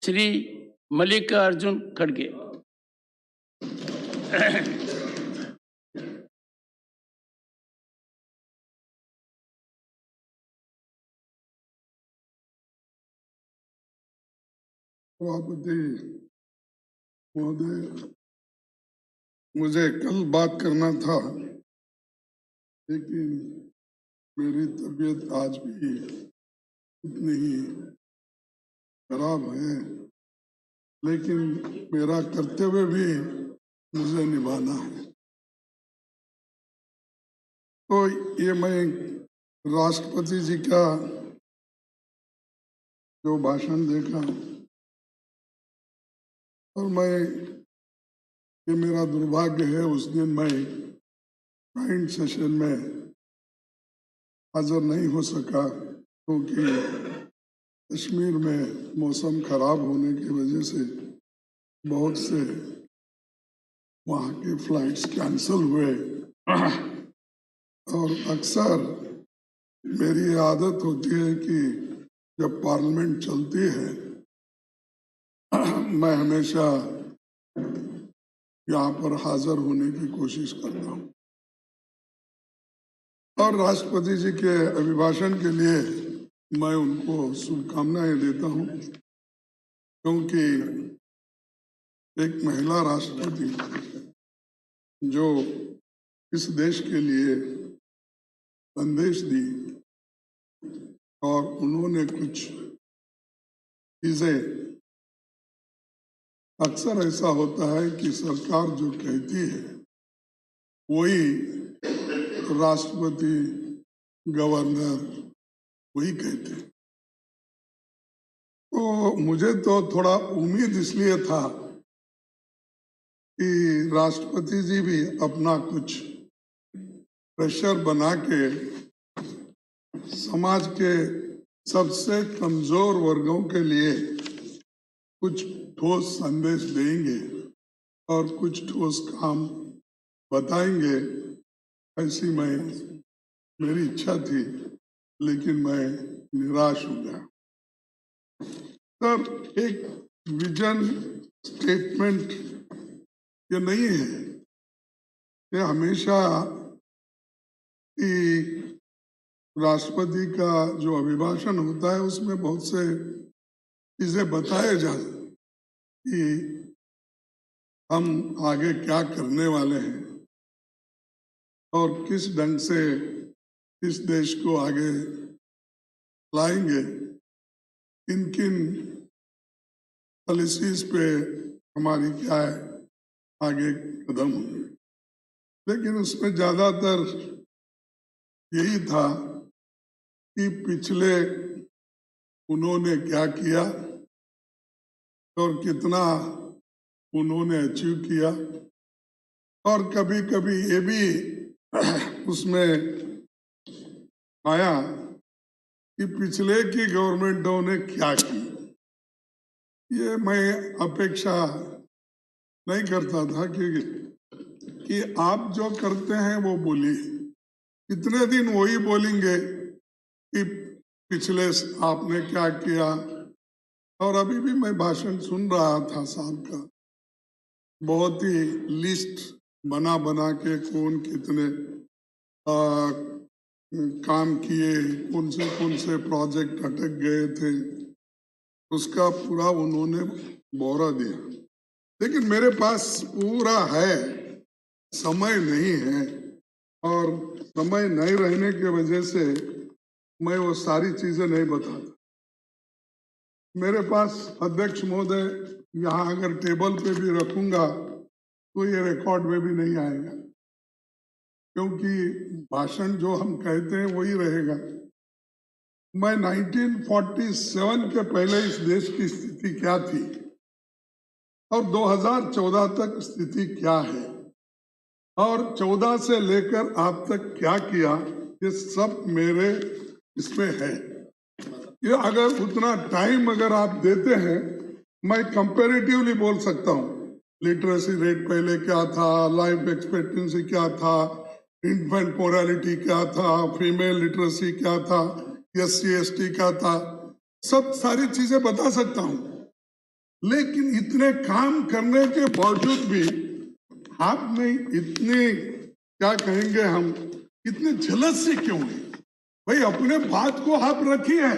श्री मल्लिकार्जुन खड़गे। सभापति महोदय, मुझे कल बात करना था, लेकिन मेरी तबीयत आज भी उतनी ही खराब है, लेकिन मेरा कर्तव्य भी मुझे निभाना है। तो ये मैं राष्ट्रपति जी का जो भाषण देखा और ये मेरा दुर्भाग्य है, उस दिन मैं जॉइंट सेशन में हाजिर नहीं हो सका, क्योंकि कश्मीर में मौसम खराब होने की वजह से बहुत से वहाँ के फ्लाइट्स कैंसिल हुए। और अक्सर मेरी आदत होती है कि जब पार्लियामेंट चलती है मैं हमेशा यहाँ पर हाजिर होने की कोशिश करता हूँ और राष्ट्रपति जी के अभिभाषण के लिए मैं उनको शुभकामनाएं देता हूँ, क्योंकि एक महिला राष्ट्रपति जो इस देश के लिए संदेश दी और उन्होंने कुछ चीजें, अक्सर ऐसा होता है कि सरकार जो कहती है वही राष्ट्रपति, गवर्नर वही कहते हैं। तो मुझे तो थोड़ा उम्मीद इसलिए था कि राष्ट्रपति जी भी अपना कुछ प्रेशर बना के समाज के सबसे कमजोर वर्गों के लिए कुछ ठोस संदेश देंगे और कुछ ठोस काम बताएंगे, ऐसी मेरी इच्छा थी, लेकिन मैं निराश हो गया। सर, एक विजन स्टेटमेंट ये नहीं है, ये हमेशा राष्ट्रपति का जो अभिभाषण होता है उसमें बहुत से चीजें बताए जाते कि हम आगे क्या करने वाले हैं और किस ढंग से इस देश को आगे लाएंगे, किन किन पॉलिसीज पे हमारी क्या है आगे कदम होंगे। लेकिन उसमें ज्यादातर यही था कि पिछले उन्होंने क्या किया और कितना उन्होंने अचीव किया, और कभी कभी ये भी उसमें आया कि पिछले की गवर्नमेंटों ने क्या की। ये मैं अपेक्षा नहीं करता था कि आप जो करते हैं वो बोलिए, कितने दिन वही बोलेंगे कि पिछले आपने क्या किया। और अभी भी मैं भाषण सुन रहा था साहब का, बहुत ही लिस्ट बना बना के कौन कितने काम किए, कौन से प्रोजेक्ट अटक गए थे, उसका पूरा उन्होंने ब्यौरा दिया। लेकिन मेरे पास पूरा है, समय नहीं है, और समय नहीं रहने की वजह से मैं वो सारी चीजें नहीं बताता। मेरे पास अध्यक्ष महोदय यहाँ अगर टेबल पे भी रखूंगा तो ये रिकॉर्ड में भी नहीं आएगा, क्योंकि भाषण जो हम कहते हैं वही रहेगा। मैं 1947 के पहले इस देश की स्थिति क्या थी और 2014 तक स्थिति क्या है और 14 से लेकर आज तक क्या किया, ये सब मेरे इसमें है। ये अगर उतना टाइम अगर आप देते हैं, मैं कंपैरेटिवली बोल सकता हूँ। लिटरेसी रेट पहले क्या था, लाइफ एक्सपेक्टेंसी क्या था, इन्फेंट मोरालिटी क्या था, फीमेल लिटरेसी क्या था, SC ST क्या था, सब सारी चीजें बता सकता हूँ। लेकिन इतने काम करने के बावजूद भी आपने इतने, क्या कहेंगे हम, इतने जलस से क्यों है? भाई अपने बात को आप रखिए,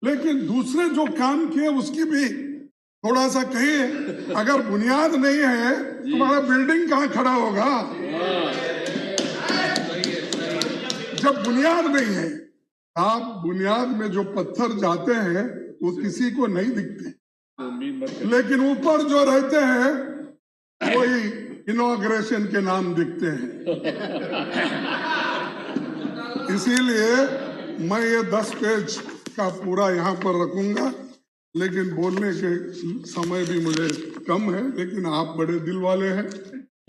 लेकिन दूसरे जो काम किए उसकी भी थोड़ा सा कहिए। अगर बुनियाद नहीं है तुम्हारा बिल्डिंग कहाँ खड़ा होगा? जब बुनियाद नहीं है, आप बुनियाद में जो पत्थर जाते हैं वो किसी को नहीं दिखते, लेकिन ऊपर जो रहते हैं वही इनॉग्रेशन के नाम दिखते हैं। इसीलिए मैं ये 10 पेज का पूरा यहाँ पर रखूंगा, लेकिन बोलने के समय भी मुझे कम है, लेकिन आप बड़े दिल वाले हैं,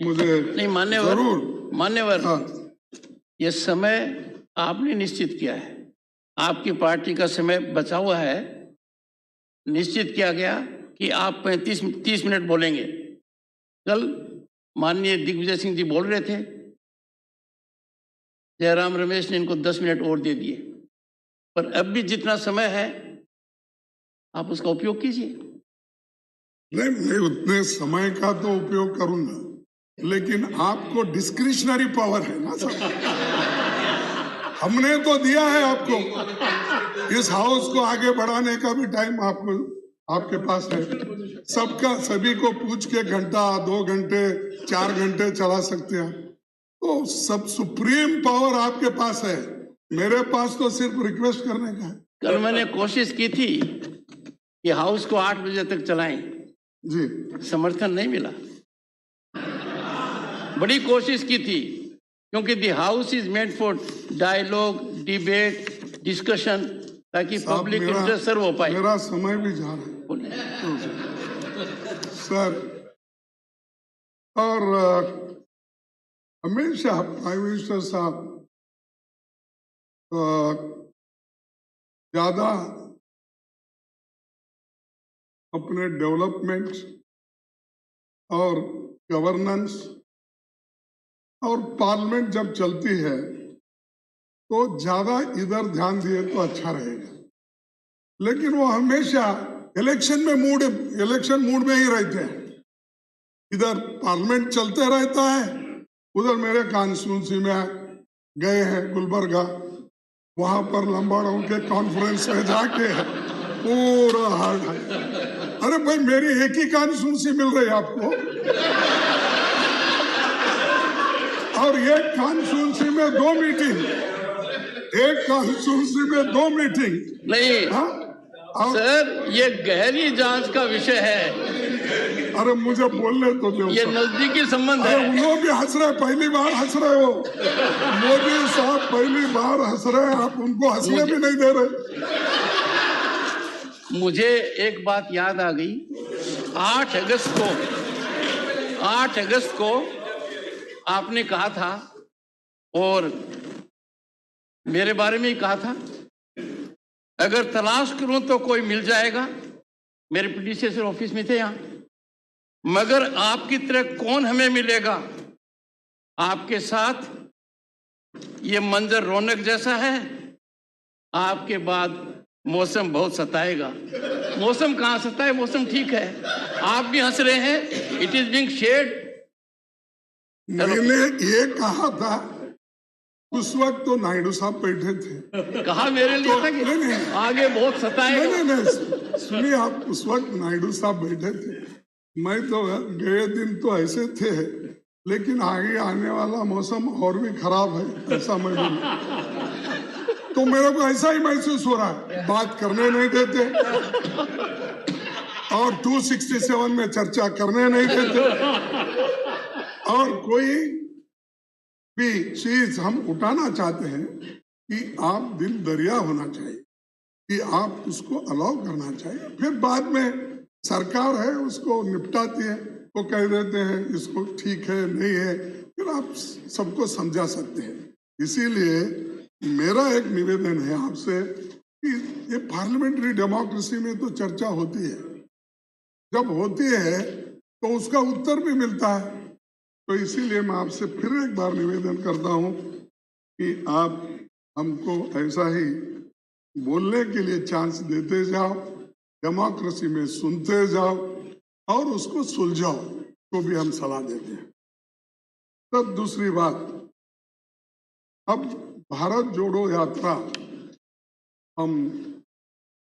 मुझे नहीं मान्यवर, जरूर मान्यवर, हाँ। ये समय आपने निश्चित किया है, आपकी पार्टी का समय बचा हुआ है। निश्चित किया गया कि आप 35-30 मिनट बोलेंगे। कल माननीय दिग्विजय सिंह जी बोल रहे थे, जयराम रमेश ने इनको 10 मिनट और दे दिए, पर अब भी जितना समय है आप उसका उपयोग कीजिए। नहीं, मैं उतने समय का तो उपयोग करूंगा, लेकिन आपको डिस्क्रिशनरी पावर है ना सर। हमने तो दिया है आपको, इस हाउस को आगे बढ़ाने का भी टाइम आपको, आपके पास है। सबका सभी को पूछ के घंटा, 2 घंटे, 4 घंटे चला सकते हैं, तो सब सुप्रीम पावर आपके पास है। मेरे पास तो सिर्फ रिक्वेस्ट करने का है। कल मैंने कोशिश की थी कि हाउस को 8 बजे तक चलाएं, जी, समर्थन नहीं मिला। बड़ी कोशिश की थी, क्योंकि the house is made for dialogue, debate, discussion, ताकि पब्लिक इंटरेस्ट सर्व हो पाए। मेरा समय भी जा रहा है सर। और हमेशा प्राइम मिनिस्टर साहब ज्यादा अपने डेवलपमेंट और गवर्नेंस और पार्लियामेंट जब चलती है तो ज्यादा इधर ध्यान दिए तो अच्छा रहेगा, लेकिन वो हमेशा इलेक्शन मूड में ही रहते हैं। इधर पार्लियामेंट चलते रहता है, उधर मेरे कॉन्स्टिट्यूंसी में गए हैं गुलबर्गा, वहां पर लंबाड़ों के कॉन्फ्रेंस में जाके पूरा हार्ड। अरे भाई, मेरी एक ही कॉन्स्टिट्यूंसी मिल रही है आपको, और एक कॉन्स्टिट्यूंसी में 2 मीटिंग, एक कॉन्स्टिट्यूंसी में 2 मीटिंग नहीं। हाँ? सर, ये गहरी जांच का विषय है। अरे मुझे बोलने तो दो, ये नजदीकी संबंध है। उन लोग भी हंस रहे, पहली बार हंस रहे हो। मोदी साहब पहली बार हंस रहे, आप उनको हंसने भी नहीं दे रहे। मुझे एक बात याद आ गई। 8 अगस्त को आपने कहा था, और मेरे बारे में ही कहा था, अगर तलाश करूं तो कोई मिल जाएगा। मेरे प्रेडिसेसर ऑफिस में थे यहाँ, मगर आपकी तरह कौन हमें मिलेगा? आपके साथ ये मंजर रौनक जैसा है, आपके बाद मौसम बहुत सताएगा। मौसम कहाँ सताए, मौसम ठीक है। आप भी हंस रहे हैं, इट इज बीइंग शेयर्ड। मैंने ये कहा था, उस वक्त तो नायडू साहब बैठे थे। कहा मेरे लिए था कि नहीं, आगे बहुत सताएगा। नहीं, सुनिए, आप उस वक्त नायडू साहब बैठे थे, मैं तो गए दिन तो ऐसे थे, लेकिन आगे आने वाला मौसम और भी खराब है, ऐसा मैं बोलूं। तो मेरे को ऐसा ही महसूस हो रहा है, बात करने नहीं देते और 267 में चर्चा करने नहीं देते, और कोई भी चीज हम उठाना चाहते हैं कि आप दिल दरिया होना चाहिए, कि आप उसको अलाउ करना चाहिए, फिर बाद में सरकार है उसको निपटाती है, वो कह देते हैं इसको ठीक है नहीं है, फिर आप सबको समझा सकते हैं। इसीलिए मेरा एक निवेदन है आपसे कि ये पार्लियामेंट्री डेमोक्रेसी में तो चर्चा होती है, जब होती है तो उसका उत्तर भी मिलता है। तो इसीलिए मैं आपसे फिर एक बार निवेदन करता हूं कि आप हमको ऐसा ही बोलने के लिए चांस देते जाओ, डेमोक्रेसी में सुनते जाओ और उसको सुलझाओ, तो भी हम सलाह देते हैं। तब दूसरी बात, अब भारत जोड़ो यात्रा हम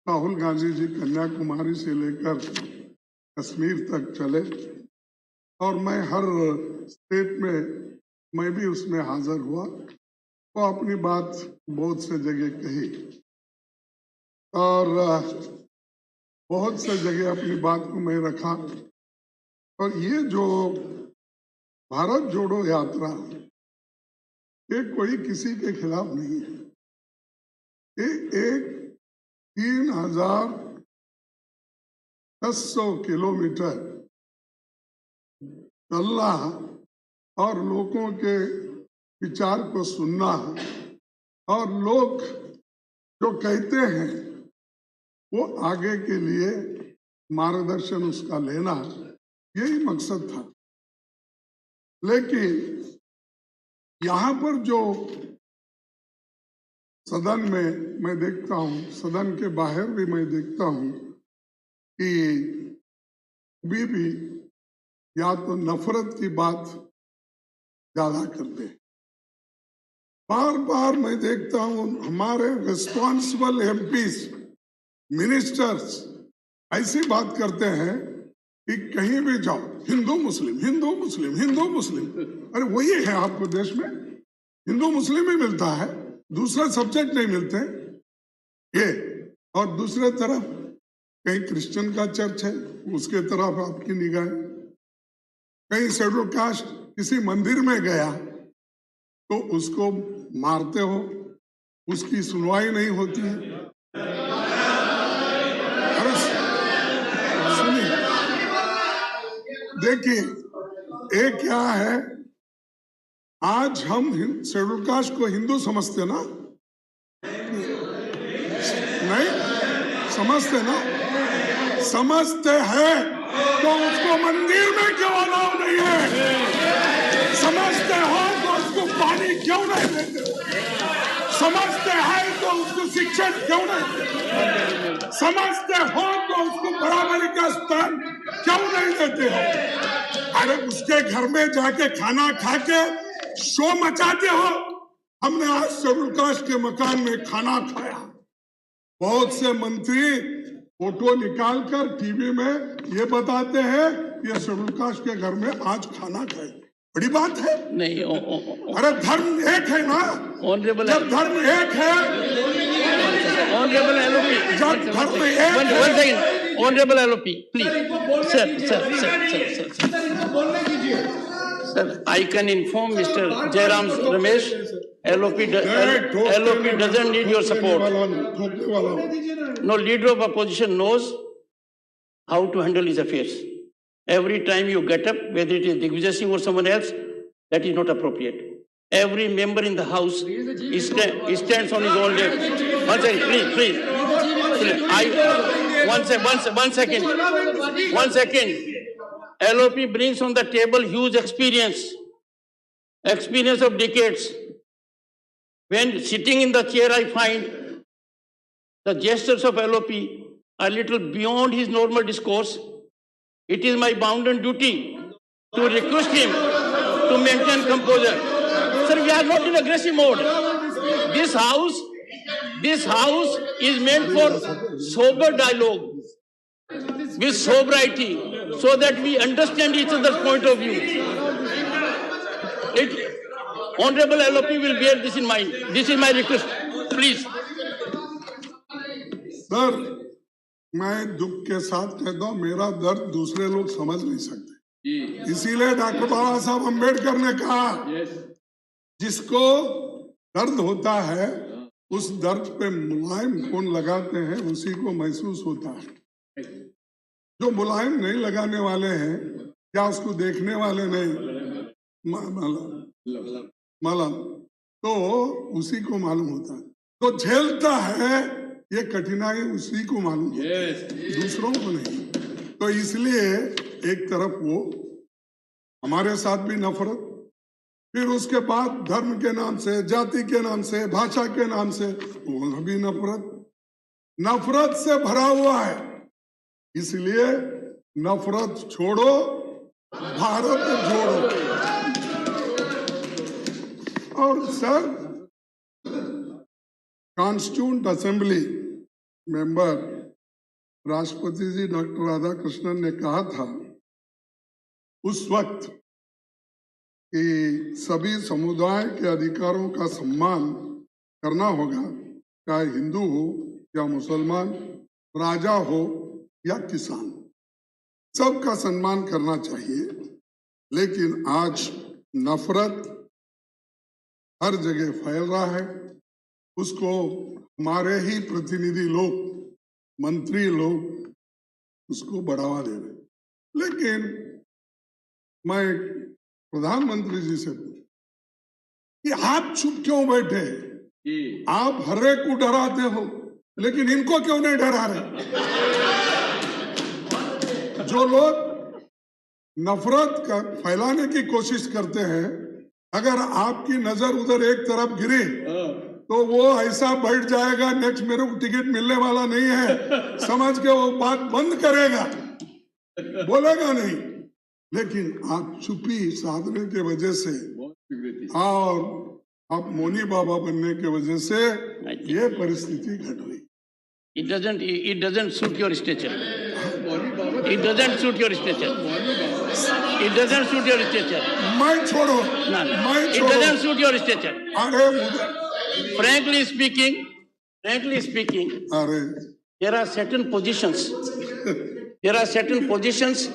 राहुल गांधी जी कन्याकुमारी से लेकर कश्मीर तक चले और मैं हर स्टेट में मैं भी उसमें हाजिर हुआ, तो अपनी बात बहुत से जगह कही और बहुत से जगह अपनी बात को मैं रखा। और ये जो भारत जोड़ो यात्रा, ये कोई किसी के खिलाफ नहीं है। ये एक 3600 किलोमीटर चलना और लोगों के विचार को सुनना और लोग जो कहते हैं वो आगे के लिए मार्गदर्शन उसका लेना, यही मकसद था। लेकिन यहाँ पर जो सदन में मैं देखता हूँ, सदन के बाहर भी मैं देखता हूँ कि अभी भी या तो नफरत की बात ज्यादा करते हैं। बार बार मैं देखता हूँ हमारे रिस्पॉन्सिबल एमपीज, मिनिस्टर्स ऐसी बात करते हैं कि कहीं भी जाओ हिंदू मुस्लिम, हिंदू मुस्लिम, हिंदू मुस्लिम। अरे वही है आपको देश में, हिंदू मुस्लिम ही मिलता है, दूसरा सब्जेक्ट नहीं मिलते ये। और दूसरे तरफ कहीं क्रिश्चियन का चर्च है, उसके तरफ आपकी निगाह, कहीं शेड्यूल कास्ट किसी मंदिर में गया तो उसको मारते हो, उसकी सुनवाई नहीं होती है। अरे सुनिए, देखिए ये क्या है, आज हम शेड्यूल कास्ट को हिंदू समझते ना, नहीं समझते ना, समझते हैं तो उसको मंदिर में क्यों अलाउ नहीं है? समझते हो तो उसको पानी क्यों नहीं देते? समझते हैं तो उसको शिक्षण क्यों नहीं देते? समझते हो तो उसको बराबरी का स्थान क्यों नहीं देते हो? अरे उसके घर में जाके खाना खा के शो मचाते हो। हमने आज शेड्यूल कास्ट के मकान में खाना खाया, बहुत से मंत्री फोटो निकालकर टीवी में ये बताते हैं ये शेड्यूल कास्ट के घर में आज खाना खाए, बड़ी बात है नहीं। अरे धर्म एक है ना, ऑनरेबल, जब धर्म एक है, ऑनरेबल एलओपी, जब धर्म एक है, honourable LOP please, sir, I can inform Mr. Jairam Ramesh, LOP doesn't need your support. No leader of opposition knows how to handle his affairs. Every time you get up, whether it is Digvijay Singh or someone else, that is not appropriate. Every member in the house stands on his own leg. One second, please. One second. LOP brings on the table huge experience of decades. When sitting in the chair, I find the gestures of LOP are little beyond his normal discourse. It is my bounden duty to request him to maintain composure. Sir, we are not in aggressive mode. This house is meant for sober dialogue with sobriety, so that we understand each other's point of view. Honorable LOP will bear this in mind. This is my request. Please. Sir, मैं दुख के साथ कहता हूँ, मेरा दर्द दूसरे लोग समझ नहीं सकते। इसीलिए डॉक्टर बाबा साहब अम्बेडकर ने कहा, जिसको दर्द होता है उस दर्द पे मुलायम कौन लगाते हैं उसी को महसूस होता है। जो मुलायम नहीं लगाने वाले हैं या उसको देखने वाले नहीं, मलम, तो उसी को मालूम होता है। तो झेलता है ये कठिनाई उसी को मालूम होता है, दूसरों को नहीं। तो इसलिए एक तरफ वो हमारे साथ भी नफरत, फिर उसके बाद धर्म के नाम से, जाति के नाम से, भाषा के नाम से वो भी नफरत से भरा हुआ है। इसलिए नफरत छोड़ो, भारत जोड़ो। और सर, कॉन्स्टिट्यूंट असेंबली मेंबर राष्ट्रपति जी डॉक्टर राधाकृष्णन ने कहा था उस वक्त कि सभी समुदाय के अधिकारों का सम्मान करना होगा, चाहे हिंदू हो या मुसलमान, राजा हो या किसान, सबका सम्मान करना चाहिए। लेकिन आज नफरत हर जगह फैल रहा है, उसको हमारे ही प्रतिनिधि लोग, मंत्री लोग उसको बढ़ावा दे रहे। लेकिन मैं प्रधानमंत्री जी से कि आप चुप क्यों बैठे? आप हर एक को डराते हो, लेकिन इनको क्यों नहीं डरा रहे? जो लोग नफरत का फैलाने की कोशिश करते हैं, अगर आपकी नजर उधर एक तरफ गिरी तो वो ऐसा बैठ जाएगा, नेक्स्ट मेरे को टिकट मिलने वाला नहीं है समझ के वो बात बंद करेगा, बोलेगा नहीं। लेकिन आप चुप्पी साधने के वजह से और आप मौनी बाबा बनने के वजह से ये परिस्थिति घट गई। It doesn't suit your stature. It doesn't suit your stature. It doesn't suit your stature. मैं छोड़ो, No, no. मैं It छोड़ो। doesn't suit your stature. अरे मुझे, Frankly speaking, अरे there are certain positions. There are certain positions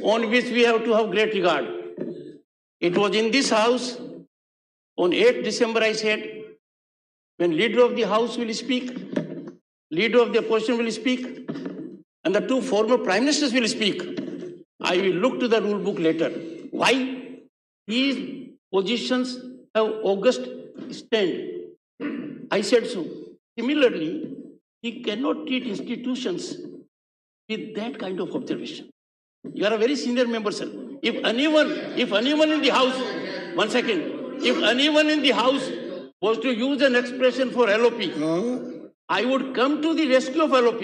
on which we have to have great regard. It was in this house on 8th December I said, when leader of the house will speak, leader of the opposition will speak, and the two former prime ministers will speak, I will look to the rule book later. Why? These positions have august stand. I said so. Similarly, he cannot treat institutions with that kind of observation. You are a very senior member, sir. If anyone in the house, one second, if anyone in the house was to use an expression for LOP, I would come to the rescue of LOP.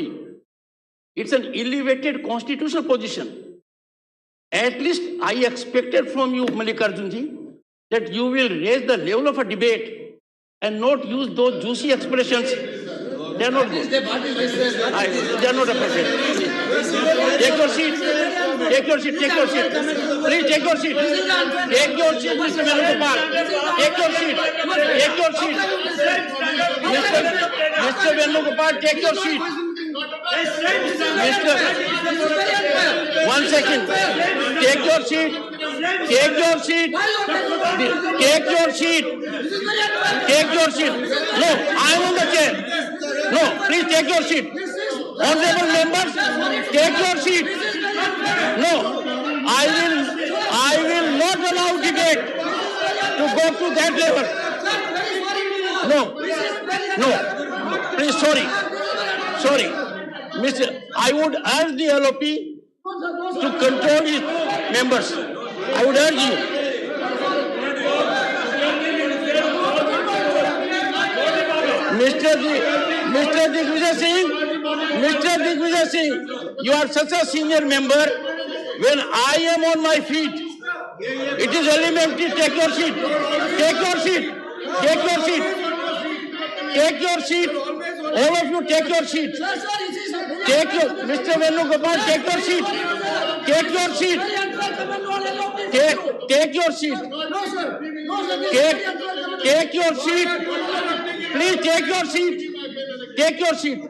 It's an elevated constitutional position. At least I expected from you, Mallikarjun ji, that you will raise the level of a debate and not use those juicy expressions. They are not good. They are not appropriate. Take your seat. Take your seat. Take your seat. Please take your seat. Take your seat, Mr. Venugopal. Take your seat. Take your seat. Mr. Venugopal, take your seat. One second. Take your seat. Take your seat. Take your seat. Take your seat. No, I am on the chair. No, please take your seat. Honorable members, take your seat. No, I will not allow debate to go to that level. No, please, sorry. Mr. I would urge the LOP to control his members. I would urge you. Mr. Digvijay Singh, you are such a senior member. When I am on my feet, it is elementary. Take your seat. Take your seat. Take your seat. Take your seat. All of you take your seat. Mr. Venugopal, take your seat. Take your seat. Take your seat. Take your seat. Please take your seat. Take your seat.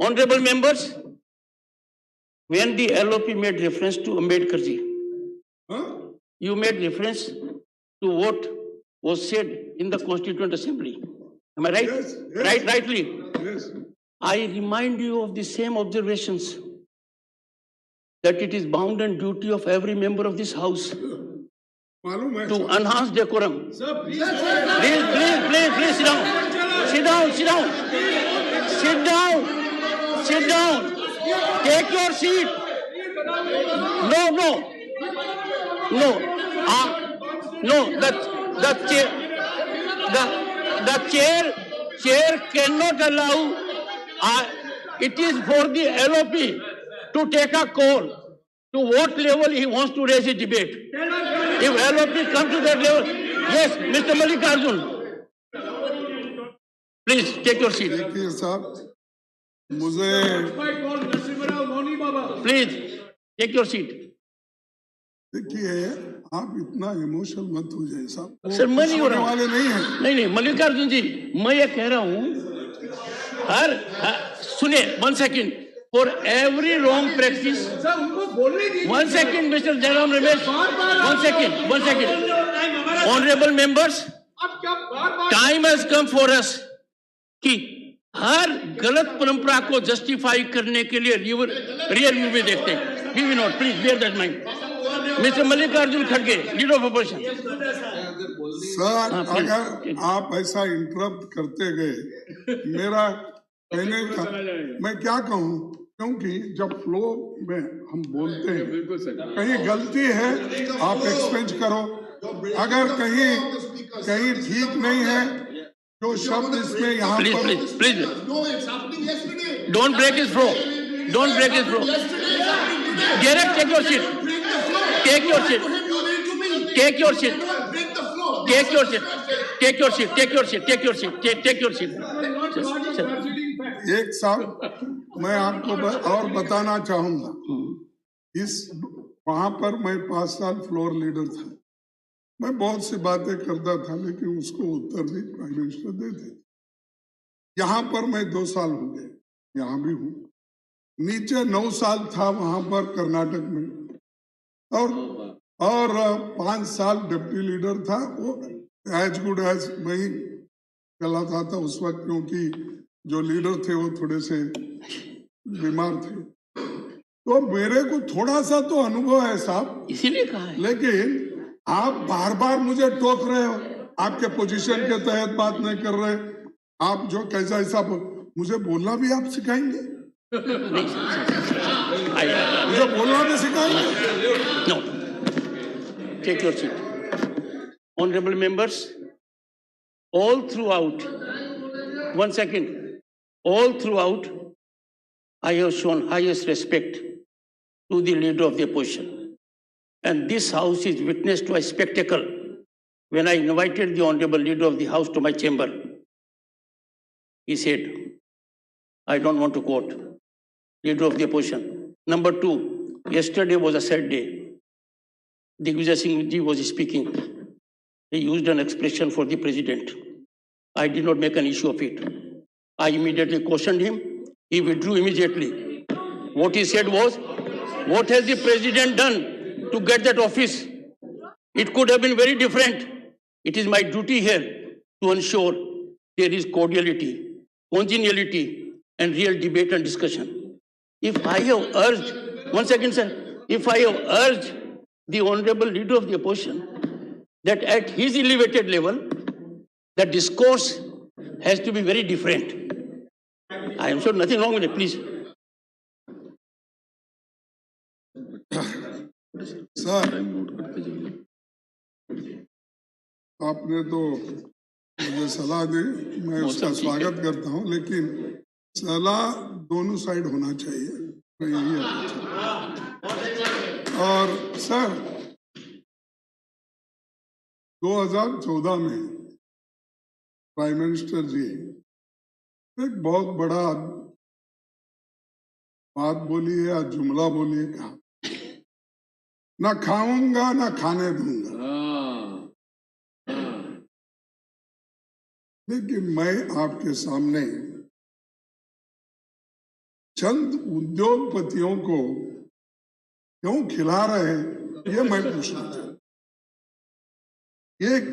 Honorable members, when the LOP made reference to Ambedkar ji, you made reference to what was said in the Constituent Assembly. Am I right? Yes. Rightly. Yes. I remind you of the same observations, that it is bound and duty of every member of this house मालूम है to enhance decorum. Please sit down. Take your seat. No. The chair cannot allow. It is for the LOP to take a call to what level he wants to raise his debate. If LOP come to that level, yes, Mr. Mallikarjun, please take your seat. देखिए साहब, मुझे Please take your seat. देखिए, आप इतना emotional मत हो जाए साहब। वो सर, मैं नहीं हो कुछ रहा हूं। होने वाले नहीं है। नहीं, मल्लिकार्जुन जी, मैं ये कह रहा हूं, सुनिए, 1 second, for every wrong practice, 1 second, Mr. Jairam Ramesh, 1 second, honorable members, time has come for us कि हर गलत परंपरा को जस्टिफाई करने के लिए रियल व्यू में देखते हैं। We will not, please bear that mind. Mister Mallikarjun खड़गे, लीडर ऑफ अपोजिशन। सर, अगर आप ऐसा इंटरप्ट करते गए, मेरा कहने का मैं क्या कहूँ, क्योंकि जब फ्लो में हम बोलते हैं, कहीं गलती है आप एक्सपेंज करो, अगर कहीं ठीक नहीं है जो शब्द इसमें यहाँ पर please don't break his flow, don't break his flow. Direct take your seat, take your seat, take your seat, take your seat, take your seat, take your seat, take your seat, take your seat. एक साहब, मैं आपको और बताना चाहूंगा, इस वहां पर मैं 5 साल फ्लोर लीडर था। मैं बहुत सी बातें करता था, लेकिन उसको उत्तर भी प्राइम मिनिस्टर देते थे। यहाँ पर मैं 2 साल हो गए, यहाँ भी हूँ। नीचे 9 साल था वहां पर कर्नाटक में, और 5 साल डिप्टी लीडर था। वो एज गुड एज वही कहलाता था उस वक्त, क्योंकि जो लीडर थे वो थोड़े से बीमार थे। तो मेरे को थोड़ा सा तो अनुभव है साहब, इसीलिए कहा है। लेकिन आप बार बार मुझे टोक रहे हो, आपके पोजीशन के तहत बात नहीं कर रहे। आप जो कैसा ऐसा मुझे बोलना भी आप सिखाएंगे, मुझे बोलना भी सिखाएंगे। No. Take your seat. Honorable members, all throughout, 1 second, all throughout, I have shown highest respect to the leader of the opposition. And this house is witness to a spectacle. When I invited the honorable leader of the house to my chamber, he said, I don't want to quote, leader of the opposition. Number 2, yesterday was a sad day. Digvijay Singh ji was speaking. He used an expression for the president. I did not make an issue of it. I immediately cautioned him. He withdrew immediately. What he said was, what has the president done to get that office? It could have been very different. It is my duty here to ensure there is cordiality, congeniality, and real debate and discussion. If I have urged, 1 second, sir, if I have urged the honorable leader of the opposition that at his elevated level, the discourse has to be very different. I am sure nothing wrong with it, please. Sir, आपने तो मुझे सलाह दी, मैं उसका स्वागत करता हूं, लेकिन सलाह दोनों साइड होना चाहिए, मैं यही और सर 2014 में प्राइम मिनिस्टर जी एक बहुत बड़ा बात बोली है या जुमला बोली है, कहा ना खाऊंगा ना खाने दूंगा। लेकिन मैं आपके सामने चंद उद्योगपतियों को क्यों खिला रहे हैं ये मैं पूछना चाहता। एक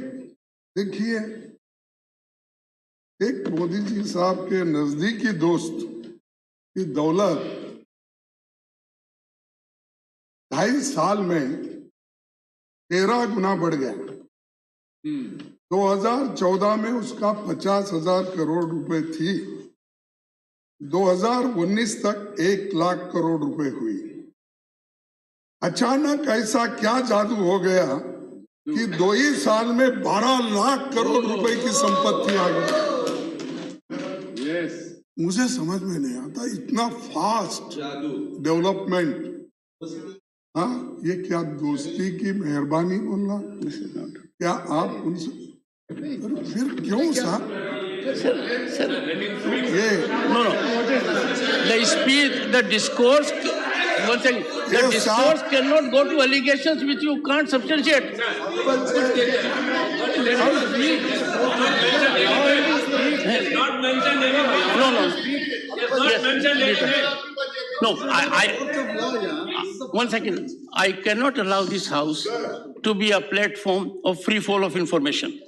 देखिए, एक मोदी जी साहब के नजदीकी दोस्त की दौलत 2.5 साल में 13 गुना बढ़ गया। 2014 में उसका 50,000 करोड़ रुपए थी, 2019 तक 1 लाख करोड़ रुपए हुई। अचानक ऐसा क्या जादू हो गया कि 2 ही साल में 12 लाख करोड़ रुपए की संपत्ति आ गई। मुझे समझ में नहीं आता इतना फास्ट डेवलपमेंट। हाँ, ये क्या दोस्ती की मेहरबानी बोलना? क्या आप उनसे फिर क्यों साहब? Sir, ये no. The speech, the discourse, one second. The Yes, discourse sir. cannot go to allegations which you can't substantiate. Not mentioned anywhere. No. Not Yes, mentioned later. anywhere. No, one second. I cannot allow this house to be a platform of free fall of information.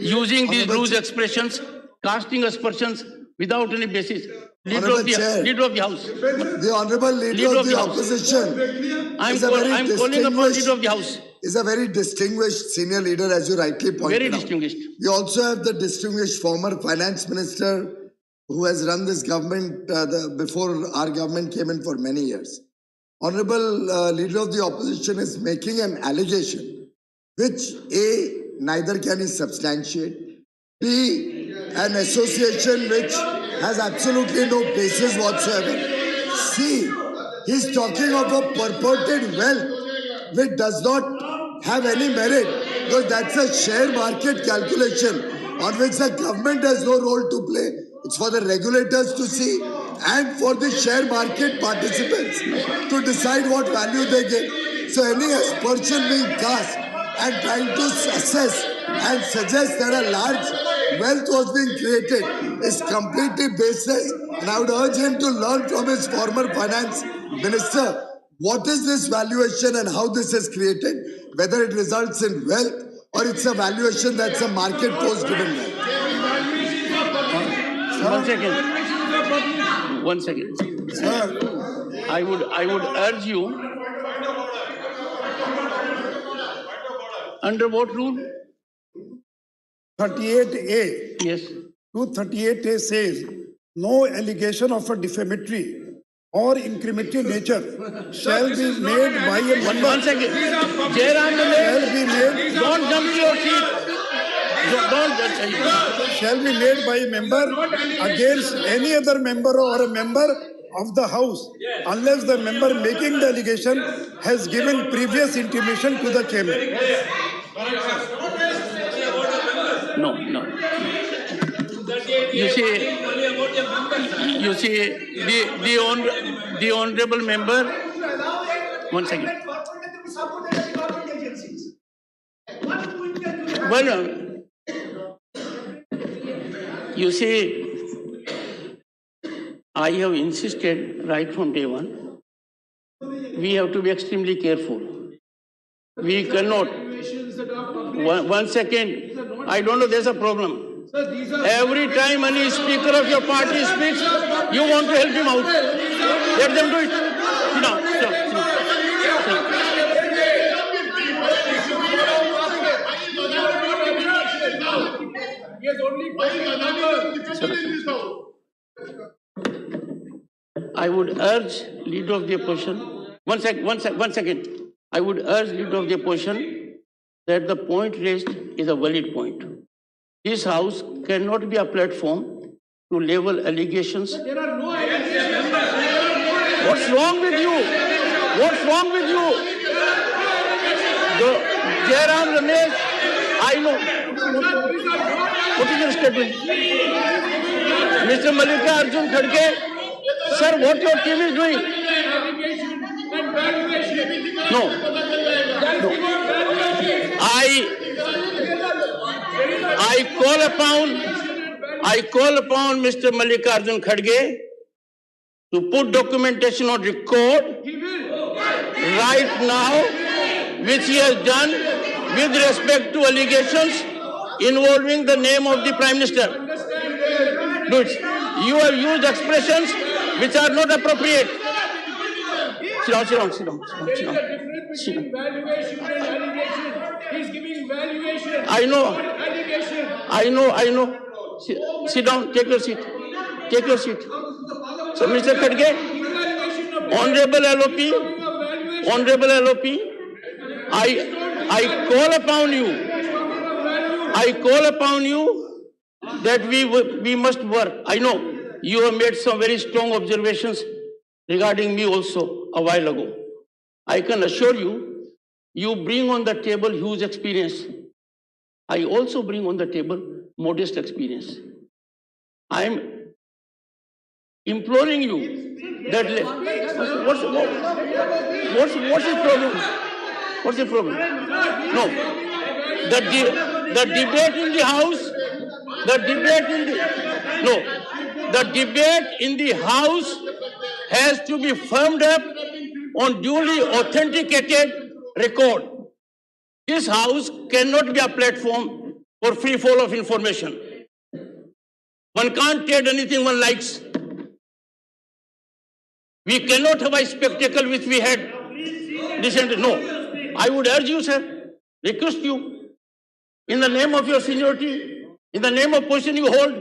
Using these loose expressions, casting aspersions without any basis. Honorable Chair. Leader of the house. The Honorable Leader of the Opposition I'm is a very calling upon Leader of the House. is a very distinguished senior leader, as you rightly pointed Very out. distinguished. We also have the distinguished former finance minister who has run this government before our government came in for many years. Honorable Leader of the Opposition is making an allegation which A, neither can he substantiate, B, an association which has absolutely no basis whatsoever, C, he's talking of a purported wealth which does not have any merit because that's a share market calculation on which the government has no role to play. It's for the regulators to see and for the share market participants to decide what value they get. So any aspersion being cast and trying to assess and suggest that a large wealth was being created is completely baseless, and I would urge him to learn from his former finance minister what is this valuation and how this is created, whether it results in wealth or it's a valuation that's a market force driven wealth. One second. Sir, I would urge you under what rule? 38A. Yes. 238A says, no allegation of a defamatory or incriminatory nature shall be made by a member. One second. Jairam Shall be made, don't jump to your seat. shall be made by a member against any other member or a member of the House, unless the member making the allegation has given previous intimation to the chairman. No. You see, the honorable member. One second. Well, you see, I have insisted right from day one, we have to be extremely careful. We cannot. One second. I don't know, there's a problem. Every time any speaker of your party speaks, you want to help him out. Let them do it. Sit down. He has only I would urge Leader of the Opposition. One second. I would urge Leader of the Opposition that the point raised is a valid point. This House cannot be a platform to level allegations. There are no allegations. What's wrong with you? What's wrong with you? Jairam Ramesh, I know. What is your statement? Mr. Mallikarjun Kharge, sir, what your team is doing? No. I call upon Mr. Mallikarjun Kharge to put documentation on record right now, which he has done with respect to allegations involving the name of the Prime Minister. Do it. You have used expressions which are not appropriate. Sit down. There is a difference between valuation and allegation. He is giving valuation. I know. Not allegation. I know. Sit down. Take your seat. So, Mr. Kharge, Honorable LOP, I call upon you that we must work. I know you have made some very strong observations regarding me also a while ago. I can assure you, you bring on the table huge experience. I also bring on the table modest experience. I am imploring you that what's the problem? What's the problem? No, the debate in the house, the debate in the house has to be firmed up on duly authenticated record. This house cannot be a platform for free fall of information. One can't trade anything one likes. We cannot have a spectacle which we had recently. No, I would urge you, sir, request you, in the name of your seniority, in the name of position you hold,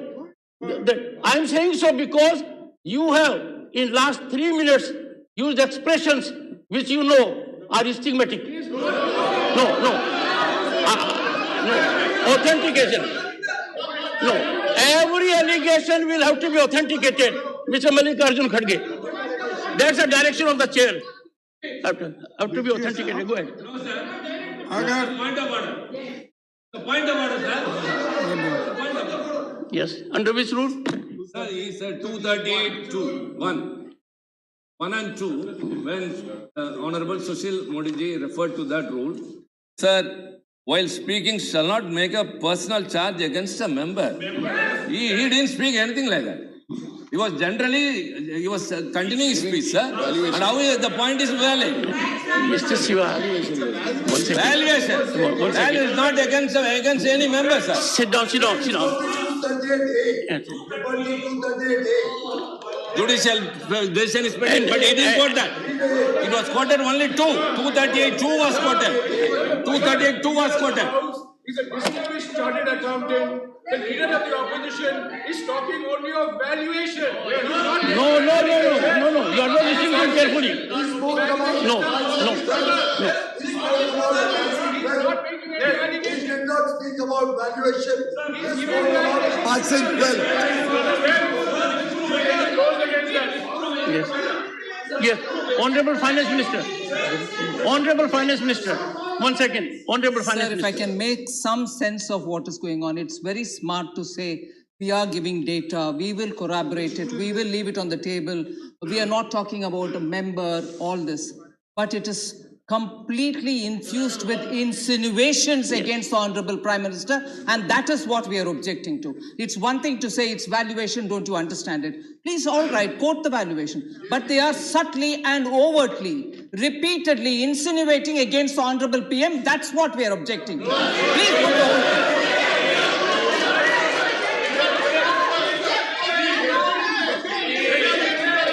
that I am saying so because you have, in last 3 minutes, used expressions which you know are stigmatic. No. Authentication. No. Every allegation will have to be authenticated. Mr. Mallikarjun Kharge. That's the direction of the chair. Have to be authenticated. Go ahead. अगर Point of order. The point of order, sir. The point of order. Yes. Under which rule? Sir, he said 238(2). 1 and 2. When Honorable Sushil Modi ji referred to that rule, sir, while speaking shall not make a personal charge against a member. He didn't speak anything like that. He was continuing his speech, sir. And how the point is valid. Mr. Siva. One second. Valuation. One second. Value is not against any member, sir. Sit down. Judicial decision is pending, but he didn't quote that. It was quoted only 2. 238(2) was quoted. 238(2) was quoted. He's a distinguished chartered accountant. The leader of the opposition is talking only of valuation. No. You are not listening to him carefully. No. He did not speak about valuation. He spoke about passing wealth. Yes. Honorable Finance Minister. 1 second. Honorable Finance Sir, if Minister. I can make some sense of what is going on, it's very smart to say we are giving data, we will corroborate it, we will leave it on the table. We are not talking about a member, all this. But it is completely infused with insinuations against the Honorable Prime Minister, and that is what we are objecting to. It's one thing to say it's valuation, don't you understand it? Please, all right, quote the valuation. But they are subtly and overtly, repeatedly insinuating against the Honorable PM. That's what we are objecting to. Please put the whole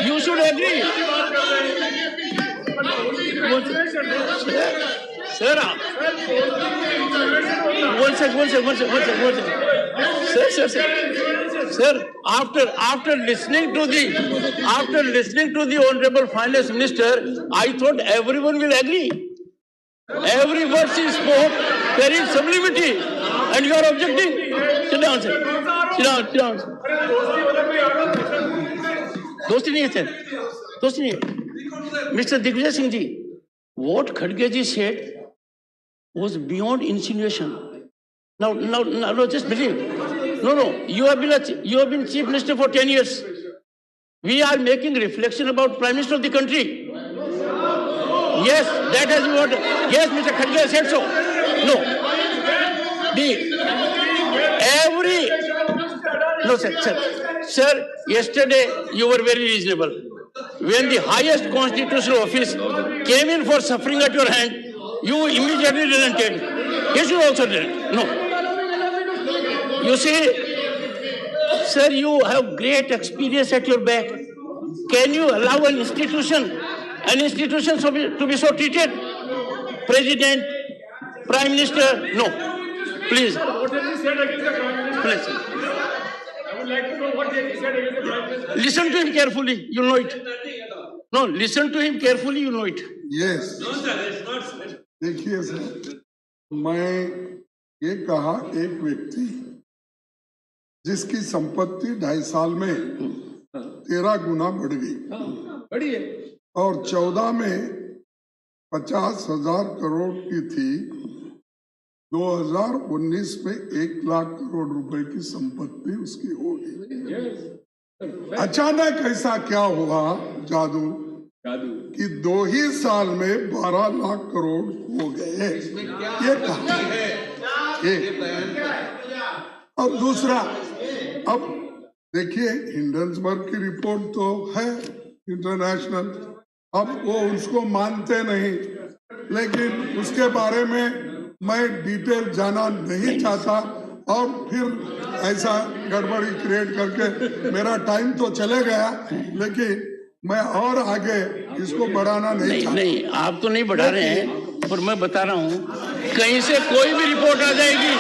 thing. You should agree. Sir, one second. Sir, after listening to the Honorable Finance Minister, I thought everyone will agree. Every word she spoke carried sublimity, and you are objecting. Sit down, sir. Sit down. दोस्ती नहीं है sir, दोस्ती नहीं है. Mr. Digvijay Singh ji, what Khadge ji said was beyond insinuation. Now, just believe. No. You have been Chief Minister for 10 years. We are making reflection about Prime Minister of the country. Yes, that has what. Yes, Mr. Khadge said so. No. No, sir, yesterday you were very reasonable. When the highest constitutional office came in for suffering at your hand, you immediately relented. You should also relent. No. You see, sir, you have great experience at your back. Can you allow an institution to be so treated? President, Prime Minister, no. Please. What has he said against the Prime Minister? Please. I would like to know what he said against the Prime Minister. Listen to him carefully, you'll know it. No, listen to him carefully, you'll know it. Yes. No, sir, it's not. देखिए sir, मैं ये कहा एक व्यक्ति जिसकी संपत्ति 2.5 साल में 13 गुना बढ़ गई बढ़िए। और 14 में 50,000 करोड़ की थी, 2019 में 1 लाख करोड़ रुपए की संपत्ति उसकी हो गई। अचानक ऐसा क्या हुआ जादू कि 2 ही साल में 12 लाख करोड़ हो गए? ये कहा है। और दूसरा, अब देखिए हिंडनबर्ग की रिपोर्ट तो है इंटरनेशनल, अब वो उसको मानते नहीं, लेकिन उसके बारे में मैं डिटेल जाना नहीं चाहता और फिर ऐसा गड़बड़ी क्रिएट करके मेरा टाइम तो चले गया, लेकिन मैं और आगे इसको बढ़ाना नहीं चाहता। नहीं, आप तो नहीं बढ़ा रहे हैं, पर मैं बता रहा हूँ कहीं से कोई भी रिपोर्ट आ जाएगी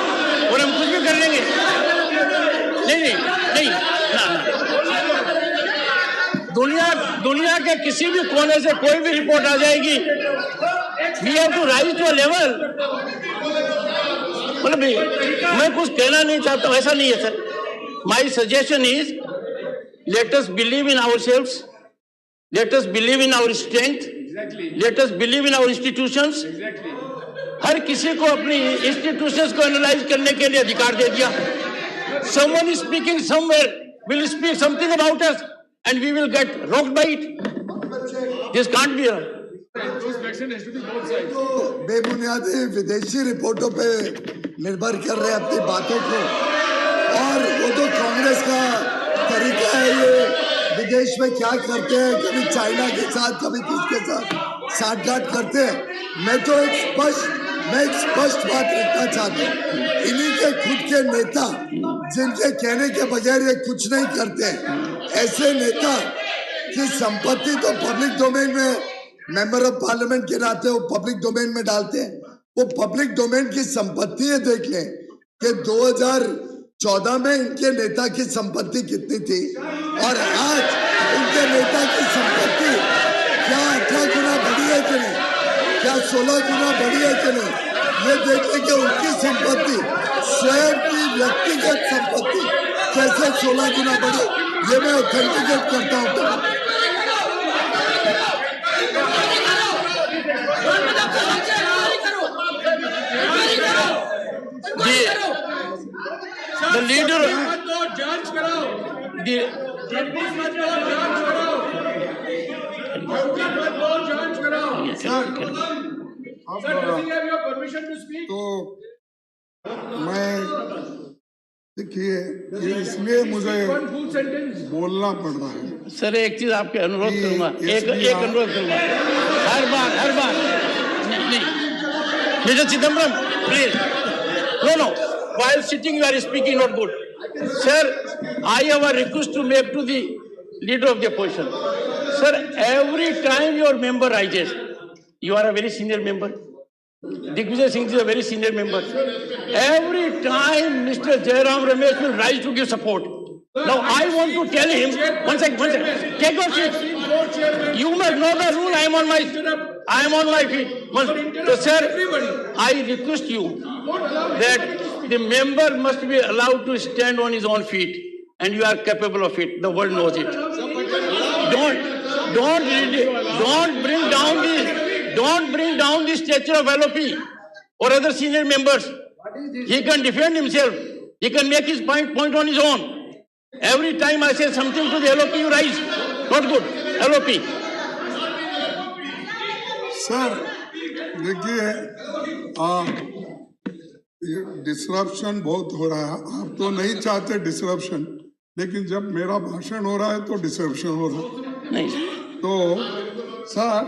और हम कुछ भी कर लेंगे। नहीं, दुनिया के किसी भी कोने से कोई भी रिपोर्ट आ जाएगी, we have to rise to a level. मतलब मैं कुछ कहना नहीं चाहता, ऐसा नहीं है sir. My suggestion is let us believe in ourselves, let us believe in our strength, let us believe in our institutions. हर किसी को अपनी institutions को analyze करने के लिए अधिकार दे दिया। Someone is speaking somewhere, will speak something about us and we will get rocked by it. This can't be right. तो बेबुनियादी विदेशी रिपोर्टों पे निर्भर कर रहे हैं अपनी बातों को, और वो तो कांग्रेस का तरीका है। ये विदेश में क्या करते हैं, कभी चाइना के साथ कभी किसके साथ साठगांठ करते हैं। मैं तो एक स्पष्ट बात रखना चाहता हूँ, इन्हीं के खुद के नेता जिनके कहने के बगैर ये कुछ नहीं करते, ऐसे नेता की संपत्ति तो पब्लिक डोमेन में, मेंबर ऑफ पार्लियामेंट के नाते वो पब्लिक डोमेन में डालते हैं। वो पब्लिक डोमेन की संपत्ति है, देख लें कि 2014 में इनके नेता की संपत्ति कितनी थी और आज इनके नेता की संपत्ति क्या 18 गुना बढ़ी है कि नहीं, क्या 16 गुना बढ़ी है कि नहीं, ये देखने कि उनकी संपत्ति, स्वयं की व्यक्तिगत संपत्ति कैसे 16 गुना बढ़ी, ये मैं ऑथेंटिकेट करता हूँ। The leader, जांच कराओ, जांच कराओ। Sir, does he have your permission to speak? तो मैं देखिए, ये इसलिए मुझे One full sentence. बोलना पड़ रहा है। सर एक चीज आपके अनुरोध कि करूंगा, एक अनुरोध करूंगा, हर बार नहीं, mister Chidambaram please, no, while sitting you are speaking not good. Sir, I have a request to make to the leader of the opposition. Sir, every time your member rises, you are a very senior member. Digvijay Singh is a very senior member. Every time Mr. Jairam Ramesh will rise to give support. Now I want to tell him, one second, take your seat. You must know the rule. I am on my feet. So sir, I request you that the member must be allowed to stand on his own feet, and you are capable of it. The world knows it. Don't bring down the stature of LOP or other senior members. He can defend himself. He can make his point on his own. Every time I say something to the LOP, you rise. Not good. LOP. Sir देखिए, disruption बहुत हो रहा है। आप तो नहीं चाहते disruption, लेकिन जब मेरा भाषण हो रहा है तो डिसरप्शन हो रहा है। नहीं। तो सर,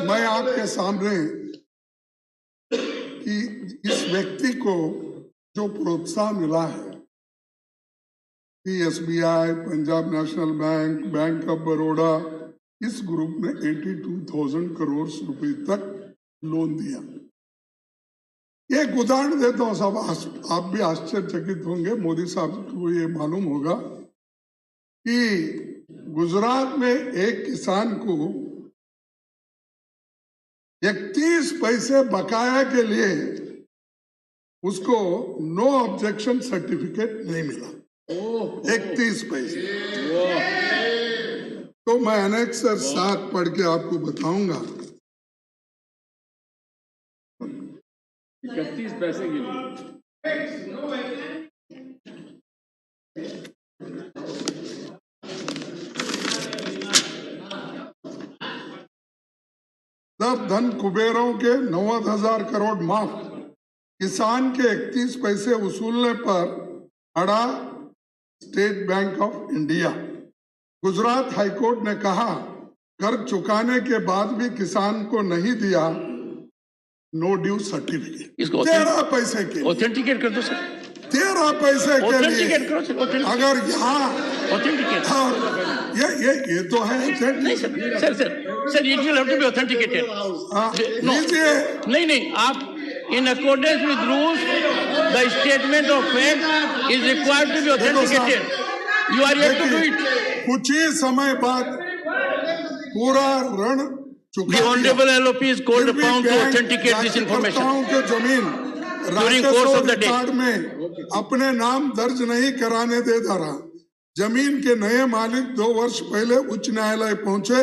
मैं आपके सामने कि इस व्यक्ति को जो प्रोत्साहन मिला है कि SBI, Punjab national bank, bank of Baroda, इस ग्रुप ने 82,000 करोड़ रुपए तक लोन दिया। एक उदाहरण देता हूं साहब, आप भी आश्चर्यचकित होंगे, मोदी साहब को ये मालूम होगा कि गुजरात में एक किसान को 31 पैसे बकाया के लिए उसको नो ऑब्जेक्शन सर्टिफिकेट नहीं मिला। 31 पैसे। तो मैं एनेक्सर 7 पढ़ के आपको बताऊंगा। 31 पैसे के लिए सब धन कुबेरों के 90,000 करोड़ माफ। किसान के 31 पैसे वसूलने पर अड़ा state bank of India. Gujarat high court ने कहा कर्ज चुकाने के बाद भी किसान को नहीं दिया नो ड्यू सर्टिफिकेट। इसको 13 पैसे के लिए, ऑथेंटिकेट कर दो सर, 13 पैसे के लिए ऑथेंटिकेट करो सर, ऑथेंटिकेट, अगर यहाँ ऑथेंटिकेट। और ये तो है नहीं sir, sir it will have to be authenticated. लीजिए। नहीं आप in accordance with rules the statement of fact is required to be authenticated. You are yet to do it. कुछ ही समय बाद पूरा ऋण चुका The honorable LOP is called फिर भी upon to bank authenticate this information याचिकाकर्ताओं के जमीन during course of the day. Record में अपने नाम दर्ज नहीं कराने दे रहा। जमीन के नए मालिक 2 वर्ष पहले उच्च न्यायालय पहुंचे,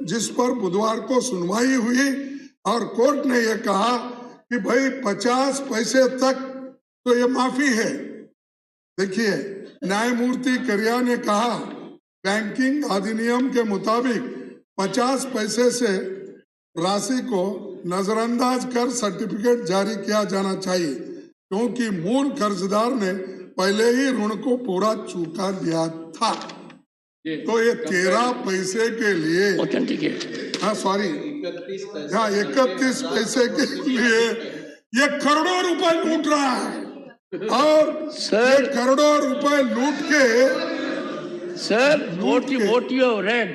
जिस पर बुधवार को सुनवाई हुई और कोर्ट ने यह कहा कि भाई 50 पैसे तक तो ये माफी है। देखिए, न्यायमूर्ति करिया ने कहा बैंकिंग अधिनियम के मुताबिक 50 पैसे से राशि को नजरअंदाज कर सर्टिफिकेट जारी किया जाना चाहिए, क्योंकि मूल कर्जदार ने पहले ही ऋण को पूरा चुका दिया था। तो ये 13 पैसे के लिए ऑथेंटिकेट। हाँ सॉरी, हाँ 31 पैसे के लिए ये करोड़ों रुपए लूट रहा है। और सर, करोड़ों रुपए लूट के sir what you have read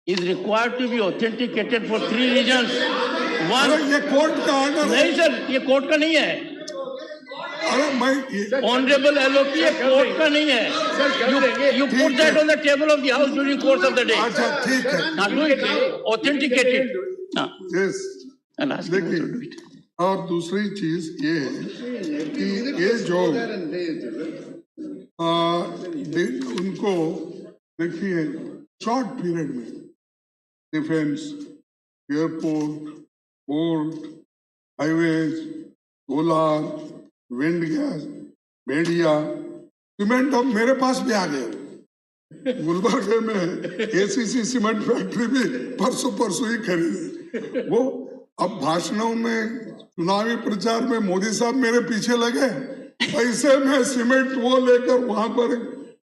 is required to be authenticated for 3 reasons. One, ये कोर्ट का ऑर्डर है। नहीं सर, ये कोर्ट का नहीं है। अरे मैं ऑनरेबल LOP ये कोर्ट का नहीं है। You put that on the table of the house during course of the day. अच्छा ठीक है। Now do it, authenticate it. Yes, And ask him to do देखिए, it. और दूसरी चीज ये है कि ये जो उनको देखिए शॉर्ट पीरियड में defence, airport, port, highways, solar, wind gas, media, cement अब मेरे पास भी आ गए। गुलबर्गे में ACC सीमेंट फैक्ट्री भी परसों ही खरीदी। वो अब भाषणों में, चुनावी प्रचार में मोदी साहब मेरे पीछे लगे, पैसे में सीमेंट वो लेकर वहां पर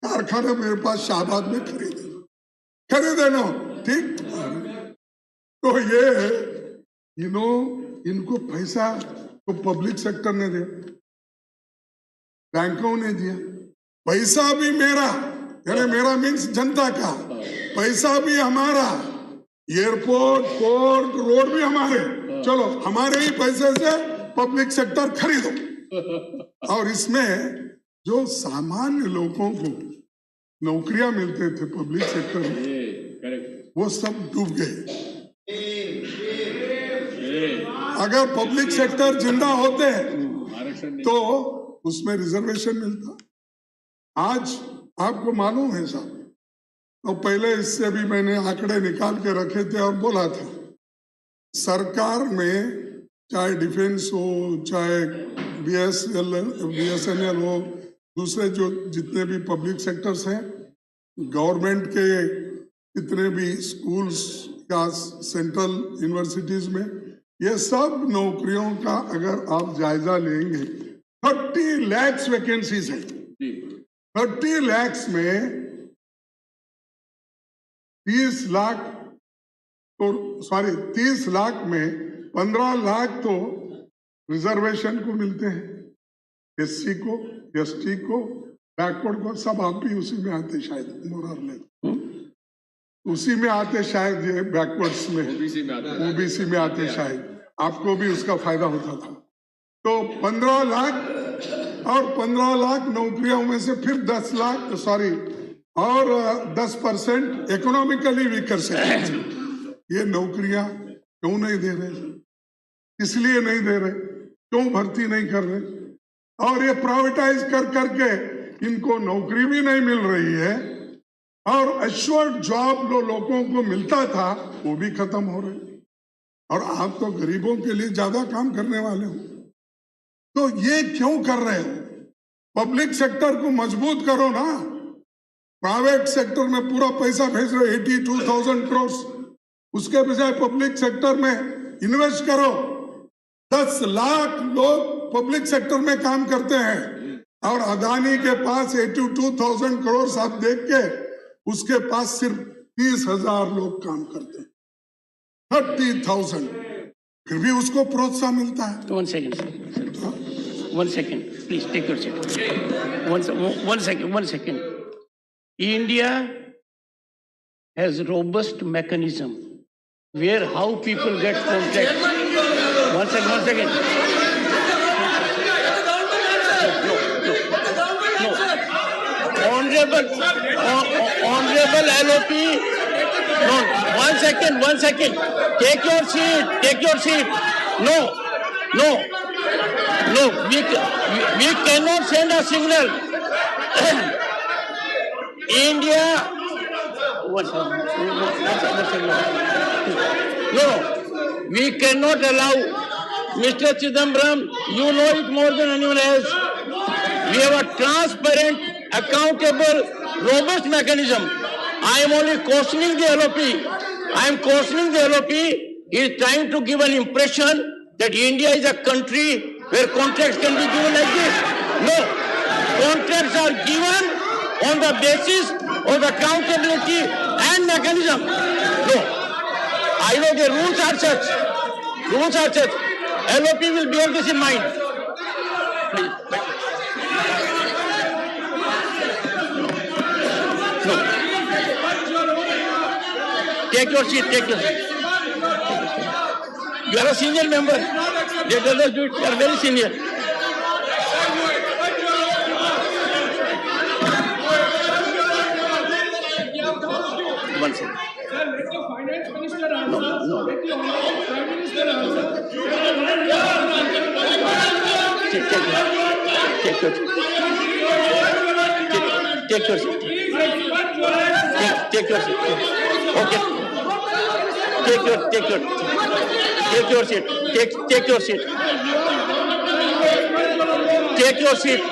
कारखाना मेरे पास शाहबाद में खरीदे ना, ठीक। तो ये इनको पैसा तो पब्लिक सेक्टर ने दिया, बैंकों ने दिया, पैसा भी मेरा, यानी मेरा मीन्स जनता का, पैसा भी हमारा, एयरपोर्ट, पोर्ट, रोड भी हमारे, चलो हमारे ही पैसे से पब्लिक सेक्टर खरीदो। और इसमें जो सामान्य लोगों को नौकरियां मिलते थे पब्लिक सेक्टर में, वो सब डूब गए। अगर पब्लिक सेक्टर जिंदा होते तो उसमें रिजर्वेशन मिलता। आज आपको मालूम है साहब, तो पहले इससे भी मैंने आंकड़े निकाल के रखे थे और बोला था, सरकार में चाहे डिफेंस हो, चाहे BSNL हो, दूसरे जो जितने भी पब्लिक सेक्टर्स हैं, गवर्नमेंट के जितने भी स्कूल्स या सेंट्रल यूनिवर्सिटीज में, ये सब नौकरियों का अगर आप जायजा लेंगे, 30 लाख वैकेंसीज हैं। 30 लाख में 30 लाख में 15 लाख तो रिजर्वेशन को मिलते हैं, SC को, ST को, बैकवर्ड को, सब आप भी उसी में आते शायद, मोरलेस उसी में आते शायद, ये बैकवर्ड्स में OBC में आते शायद, आपको भी उसका फायदा होता था। तो 15 लाख और 15 लाख नौकरियों में से फिर 10 लाख और 10% इकोनॉमिकली वीकर सेक्टर, ये नौकरियां क्यों नहीं दे रहे? इसलिए नहीं दे रहे, क्यों भर्ती नहीं कर रहे? और ये प्राइवेटाइज कर करके इनको नौकरी भी नहीं मिल रही है और एश्योर्ड जॉब जो लोगों को मिलता था वो भी खत्म हो रही है। और आप तो गरीबों के लिए ज्यादा काम करने वाले हो, तो ये क्यों कर रहे हो? पब्लिक सेक्टर को मजबूत करो ना। प्राइवेट सेक्टर में पूरा पैसा भेज रहे 82,000 करोड़, उसके बजाय पब्लिक सेक्टर में इन्वेस्ट करो। 10 लाख लोग पब्लिक सेक्टर में काम करते हैं और अदानी के पास 82,000 करोड़ आप देख के उसके पास सिर्फ 30,000 लोग काम करते हैं, 30,000, फिर भी उसको प्रोत्साहन मिलता है। One second. 1 second. Please take your seat. One second. India has robust mechanism where how people get contracts. One second. No. Honorable LOP. No. One second. Take your seat. No. We cannot send a signal. India. One second. No. We cannot allow Mr. Chidambaram. You know it more than anyone else. We have a transparent, accountable, robust mechanism. I am only cautioning the LOP. I am cautioning the LOP. He is trying to give an impression that India is a country where contracts can be given like this. No. Contracts are given on the basis of accountability and mechanism. No. I know the rules are such. LOP will bear this in mind. Please. No. Take your seat. You are a senior member. Let others do it. You are very senior. One second. Sir, let the finance minister answer. No. Let the honorable prime minister answer. Take your seat. Take your seat. Okay. Take your seat.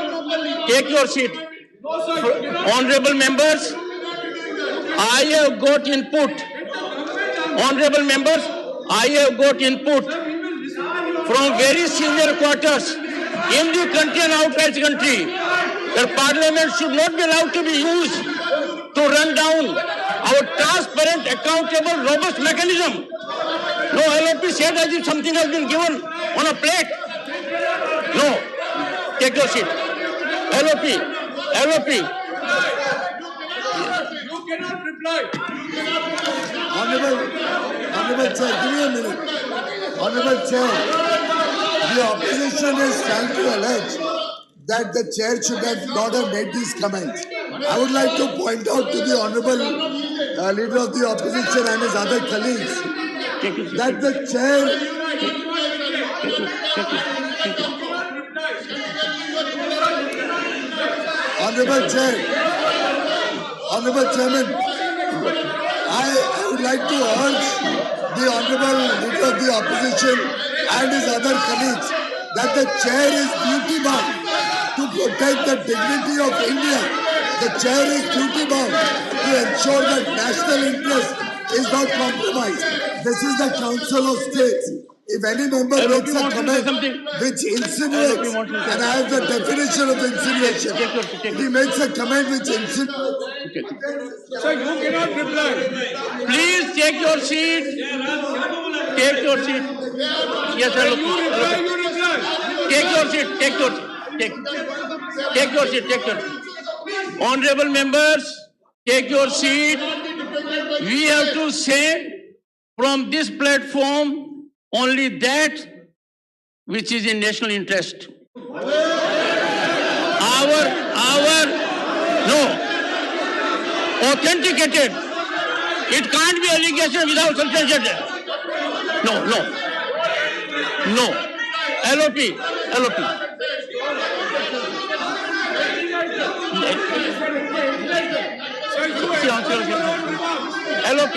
Take your seat. Honorable members, I have got input. Honorable members, I have got input from very senior quarters in the country and outside the country that Parliament should not be allowed to be used to run down our transparent, accountable, robust mechanism. No, LOP said as if something has been given on a plate. No, take your seat. LOP. You cannot reply. Honorable Chair, give me a minute. Honorable Chair, the opposition is trying to allege that the chair should have not have made these comments. I would like to point out to the honorable leader of the opposition and his other colleagues that the chair. Honorable Chairman, I would like to urge the honorable leader of the opposition and his other colleagues that the chair is duty bound to protect the dignity of India. The chair is duty bound to ensure that national interest is not compromised. This is the Council of States. If any member makes a comment which insinuates, and I have the definition of insinuation, if he makes a comment which insinuates. Sir, you cannot reply. Please take your seat. Yes, sir. You reply. Take your seat. Honorable members, take your seat. We have to say from this platform only that which is in national interest. Authenticated. It can't be allegation without substantiated. No. LOP. LOP.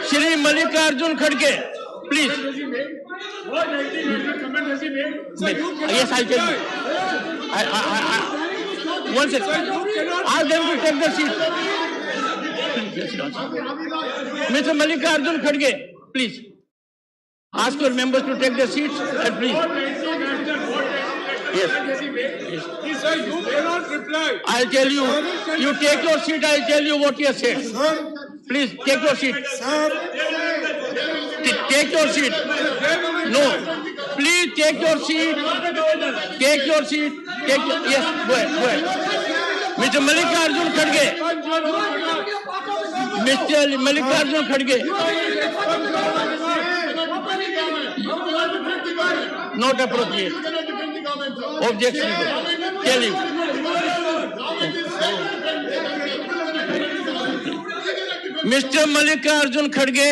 Shri Mallikarjun Kharge, please. What anti-national comment has he made? Sir, you cannot Yes, I tell you. One second. Ask them to take the seat. Mr. Mallikarjun Kharge, please. Ask your members to take their seats and please. Yes. Sir, you cannot reply. I'll tell you. You take your seat. I'll tell you what he has said. Sir, Please take your seat. sir, Take your seat. No. Please take your seat. Take your seat. Yes. Go ahead. Go ahead. Mr. Mallikarjun Kharge. Mr. Mallikarjun Kharge. Not appropriate. Objection. Tell him. Mr. Mallikarjun Kharge,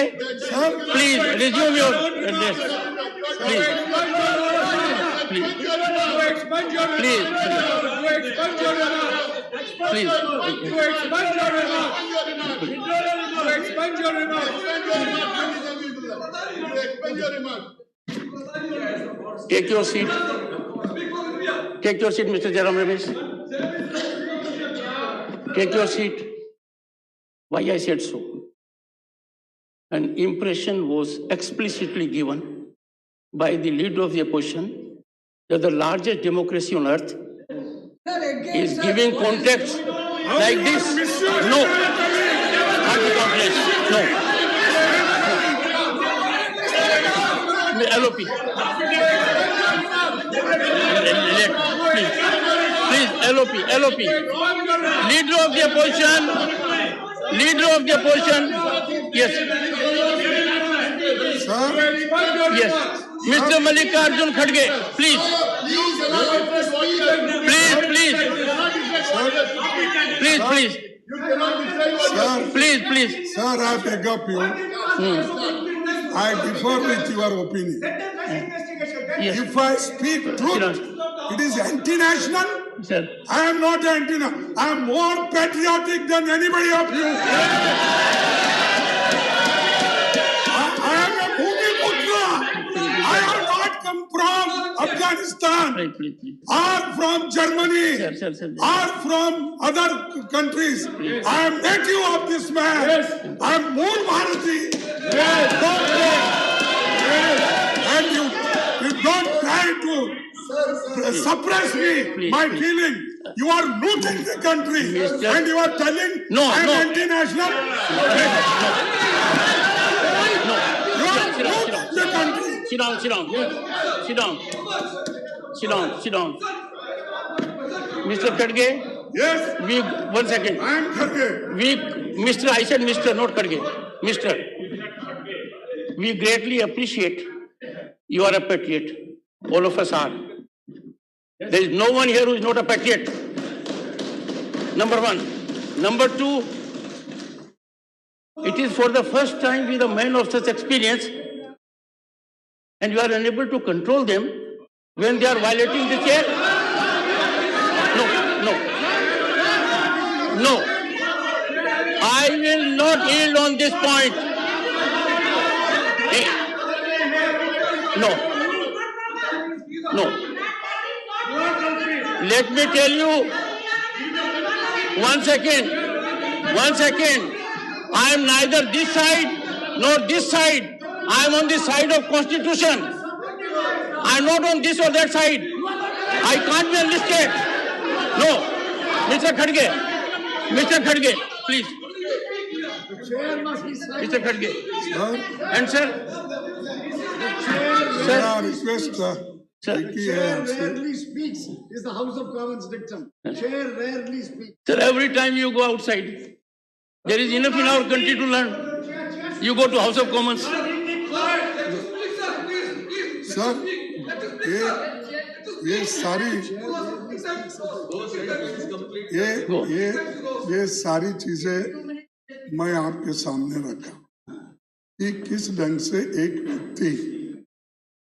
please resume your address. Please. Please. Please. Please. Take your seat. Take your seat, Mr. Jairam Ramesh. Take your seat. Why I said so? An impression was explicitly given by the leader of the opposition that the largest democracy on earth is giving context like this. No. Not the context. No. LOP. Please, LOP. Leader of the opposition. Yes. sir, Yes. Mr. Mallikarjun Kharge, please. Please. sir, I beg of you. I differ with your opinion. Yes. If I speak truth, it is anti-national. Sir. I am not anti-national. I am more patriotic than anybody of you. I am a Bhumiputra. I have not come from Afghanistan Please. or from Germany Sir. or from other countries. I am native of this man. I am Mool Bharati. And you don't try to suppress me, my feeling. You are looting the country and you are telling I am anti-national. You are looting the country. Sit down. Mr. Kharge, Yes, one second. I am Kharge. I said Mr., not Kharge. Mr. We greatly appreciate you are a patriot. All of us are. There is no one here who is not a patriot. Number one. Number two, it is for the first time with a man of such experience and you are unable to control them when they are violating the chair. No. I will not yield on this point. No. Let me tell you. One second. I am neither this side nor this side. I am on the side of Constitution. I am not on this or that side. I can't be enlisted. No. Mr. Kharge, please. Mr. Kharge. And sir? Sir, request. Sir. Rarely speaks is the House of Commons dictum. Chair rarely speaks. Sir, every time you go outside, there is enough in our country to learn. You go to House of Commons. Sir ये सारी चीजें मैं आपके सामने रखा कि किस ढंग से एक व्यक्ति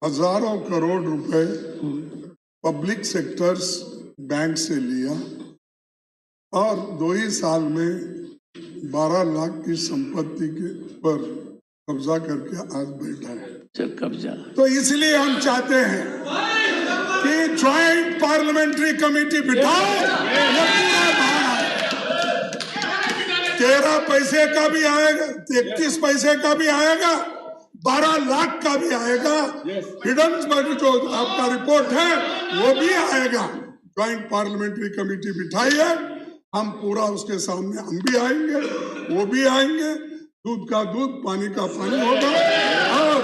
हजारों करोड़ रुपए पब्लिक सेक्टर्स बैंक से लिया और 2 ही साल में 12 लाख की संपत्ति के पर कब्जा करके आज बैठा है। चल कब्जा। तो इसलिए हम चाहते हैं कि ज्वाइंट पार्लियामेंट्री कमेटी बिठाओ। ये पूरा भाग 13 पैसे का भी आएगा, 31 पैसे का भी आएगा, 12 लाख का भी आएगा। हिडन जो आपका रिपोर्ट है वो भी आएगा। ज्वाइंट पार्लियामेंट्री कमेटी बिठाई है, हम पूरा उसके सामने हम भी आएंगे, वो भी आएंगे। दूध का दूध, पानी का पानी होगा। और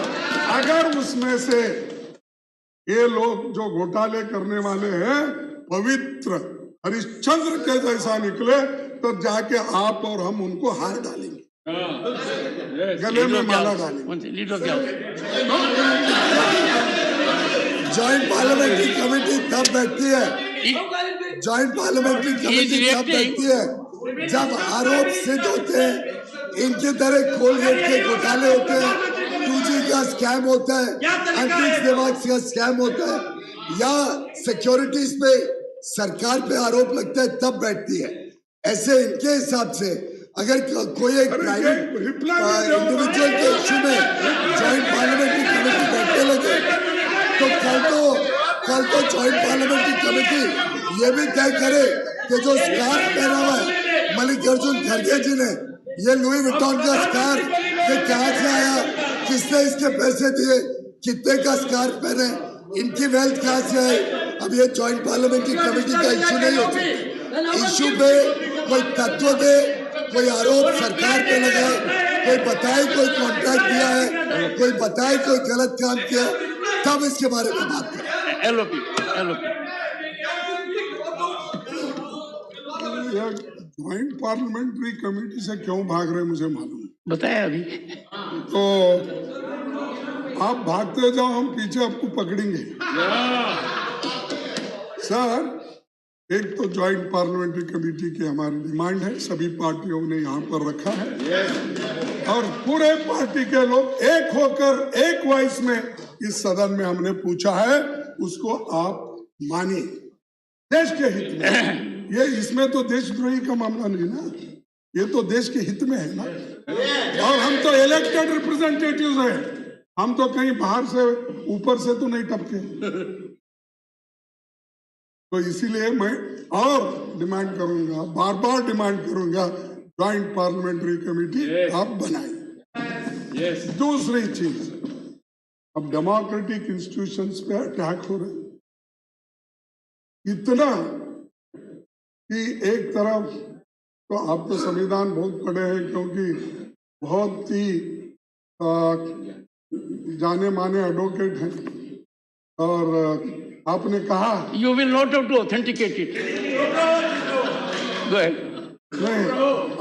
अगर उसमें से ये लोग जो घोटाले करने वाले हैं पवित्र हरिश्चंद्र के जैसा निकले तो जाके आप और हम उनको हार डालेंगे, गले में माला डालेंगे। लीडर क्या? जॉइंट पार्लियामेंट्री कमेटी तब बैठती है, जॉइंट पार्लियामेंट्री कमेटी तब बैठती है जब आरोप सिद्ध होते हैं, इनके तरह कोलगेट के घोटाले होते हैं, 2G का स्कैम होता है, अंतरिक्ष दिमाग का स्कैम होता है, या सिक्योरिटीज पे सरकार पे आरोप लगता है, तब बैठती है। ऐसे इनके हिसाब से अगर कोई एक प्राइवेट इंडिविजुअल के इश्यू में जॉइंट पार्लियामेंट्री कमेटी बैठने लगे तो कल तो जॉइंट पार्लियामेंट्री कमेटी ये भी तय करे कि जो स्कार्फ पहना हुआ है मल्लिकार्जुन खड़गे जी ने, ये लुई विटॉन का स्कार्फ ये कहाँ से आया, किसने इसके पैसे दिए, कितने का स्कार्फ पहने, इनकी वेल्थ कहाँ से आई। अब ये जॉइंट पार्लियामेंट्री कमेटी का इश्यू नहीं हो सकता। इश्यू पे कोई तत्व दे, कोई आरोप सरकार पे लगाए, कोई बताए कोई कॉन्ट्रैक्ट दिया है, कोई बताए कोई गलत काम किया, तब इसके बारे में बात करें। एलओपी ज्वाइंट पार्लियामेंट्री कमेटी से क्यों भाग रहे मुझे मालूम, बताया अभी। तो आप भागते जाओ, हम पीछे आपको पकड़ेंगे। सर, एक तो ज्वाइंट पार्लियामेंट्री कमेटी की हमारी डिमांड है, सभी पार्टियों ने यहाँ पर रखा है और पूरे पार्टी के लोग एक होकर एक वॉइस में इस सदन में हमने पूछा है, उसको आप मानिए देश के हित में। ये इसमें तो देशद्रोही का मामला नहीं ना, ये तो देश के हित में है ना। और हम तो इलेक्टेड रिप्रेजेंटेटिव्स हैं, हम तो कहीं बाहर से ऊपर से तो नहीं टपके। तो इसीलिए मैं और डिमांड करूंगा, बार बार डिमांड करूंगा, ज्वाइंट पार्लियामेंट्री कमेटी आप बनाइए। दूसरी चीज, अब डेमोक्रेटिक इंस्टीट्यूशंस पे अटैक हो रहे इतना कि एक तरफ तो आप तो संविधान बहुत पढ़े हैं क्योंकि बहुत ही जाने माने एडवोकेट हैं, और आपने कहा you will not have to authenticate it. नहीं,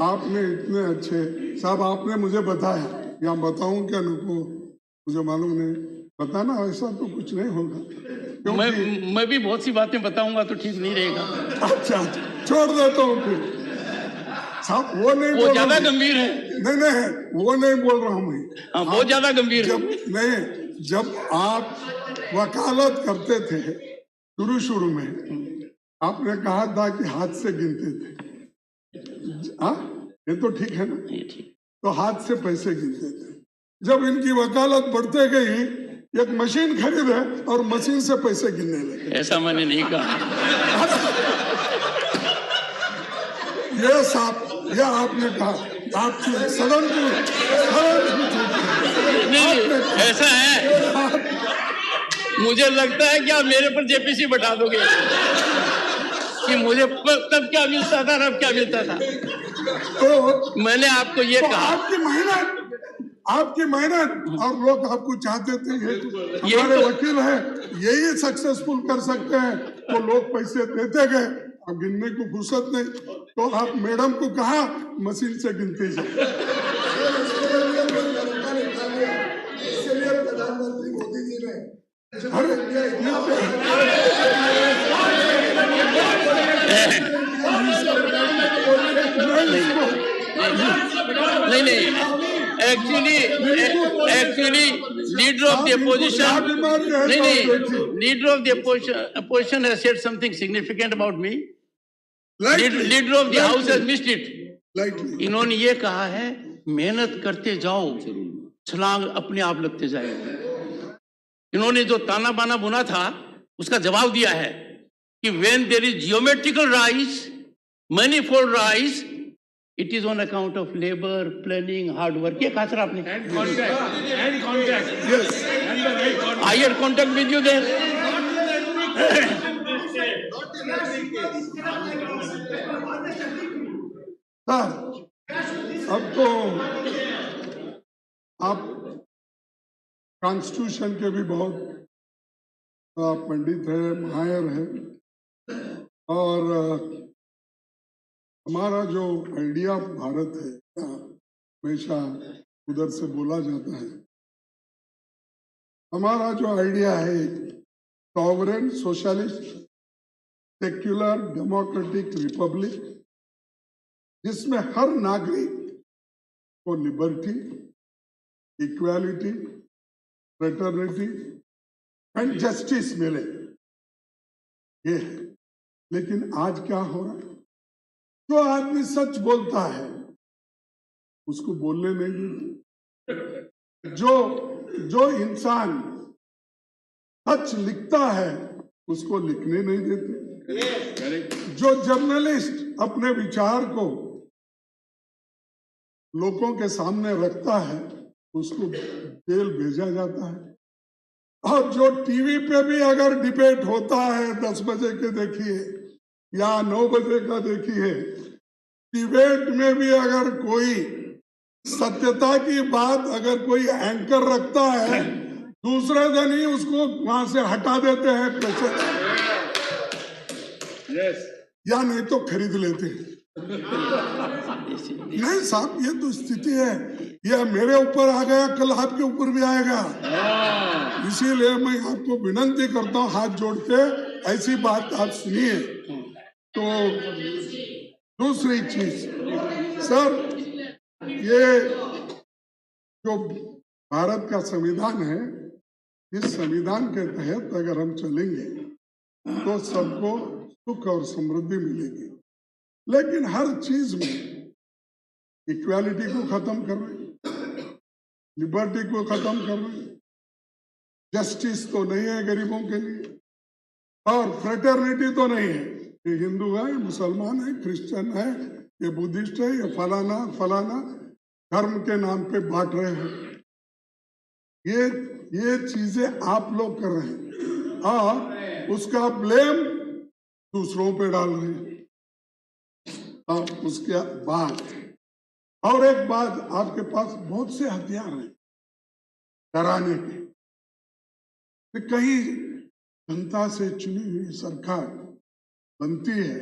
आपने इतने अच्छे साहब, आपने मुझे बताया, या बताऊं क्या नको, मुझे मालूम नहीं, बताना ऐसा तो कुछ नहीं होगा। मैं भी बहुत सी बातें बताऊंगा तो ठीक नहीं रहेगा। अच्छा, छोड़ देता हूँ फिर साहब, वो नहीं, वो ज्यादा गंभीर है। नहीं, वो नहीं बोल रहा हूँ मैं। हाँ, बहुत ज्यादा गंभीर है। जब आप वकालत करते थे शुरू में, आपने कहा था कि हाथ से गिनते थे। हाँ, ये तो ठीक है ना, तो हाथ से पैसे गिनते थे। जब इनकी वकालत बढ़ते गई, एक मशीन खरीदे और मशीन से पैसे गिनने लगे। ऐसा मैंने नहीं कहा। ये साहब, ये आपने कहा, आपकी सदन को नहीं, ऐसा है, मुझे लगता है कि आप मेरे पर जेपीसी बैठा दोगे कि मुझे तब क्या मिलता था, अब क्या मिलता था। तो मैंने आपको ये कहा, आपकी मेहनत और लोग आपको चाहते थे, ये हमारे वकील हैं, यही सक्सेसफुल कर सकते हैं, तो लोग पैसे देते गए, अब गिनने को फुर्सत नहीं, तो आप मैडम को कहा मशीन से गिनते जाए। प्रधानमंत्री मोदी जी ने नहीं, Actually, leader of the opposition, leader of the opposition has said something significant about me. Leader of the house has missed it. इन्होंने ये कहा है, मेहनत करते जाओ, छलांग अपने आप लगते जाएगा। इन्होंने जो ताना बाना बुना था, उसका जवाब दिया है कि when there is geometrical rise, manifold rise, it is on account of labor, planning, hard work. ये कहा सर आपने? And contact. Yes. And the right contact. I had contact with you there. Sir, अब तो आप constitution के भी बहुत पंडित है, माहिर है, और हमारा जो आइडिया भारत है, हमेशा उधर से बोला जाता है, हमारा जो आइडिया है sovereign socialist secular democratic Republic, जिसमें हर नागरिक को liberty, equality, fraternity and justice मिले, ये है। लेकिन आज क्या हो रहा है? जो आदमी सच बोलता है उसको बोलने नहीं देते, जो इंसान सच लिखता है उसको लिखने नहीं देते, जो जर्नलिस्ट अपने विचार को लोगों के सामने रखता है उसको जेल भेजा जाता है, और जो टीवी पे भी अगर डिबेट होता है 10 बजे के देखिए या 9 बजे का देखिए, डिबेट में भी अगर कोई सत्यता की बात अगर कोई एंकर रखता है, दूसरे दिन ही उसको वहां से हटा देते हैं प्रेशर, या नहीं तो खरीद लेते हैं। नहीं साहब, ये तो स्थिति है, ये मेरे ऊपर आ गया, कल आपके ऊपर भी आएगा। इसीलिए मैं आपको विनती करता हूँ हाथ जोड़ के, ऐसी बात आप सुनिए। तो दूसरी चीज सर, ये जो भारत का संविधान है, इस संविधान के तहत अगर हम चलेंगे तो सबको सुख और समृद्धि मिलेगी, लेकिन हर चीज में इक्वालिटी को खत्म कर रहे, लिबर्टी को खत्म कर रहे, जस्टिस तो नहीं है गरीबों के लिए, और फ्रेटर्निटी तो नहीं है। ये हिंदू है, मुसलमान है, क्रिश्चियन है, ये बुद्धिस्ट है, ये फलाना फलाना धर्म के नाम पे बांट रहे हैं। ये चीजें आप लोग कर रहे हैं और उसका ब्लेम दूसरों पे डाल रहे हैं। और उसके बाद और एक बात, आपके पास बहुत से हथियार हैं डराने के, कि कहीं जनता से चुनी हुई सरकार बनती है,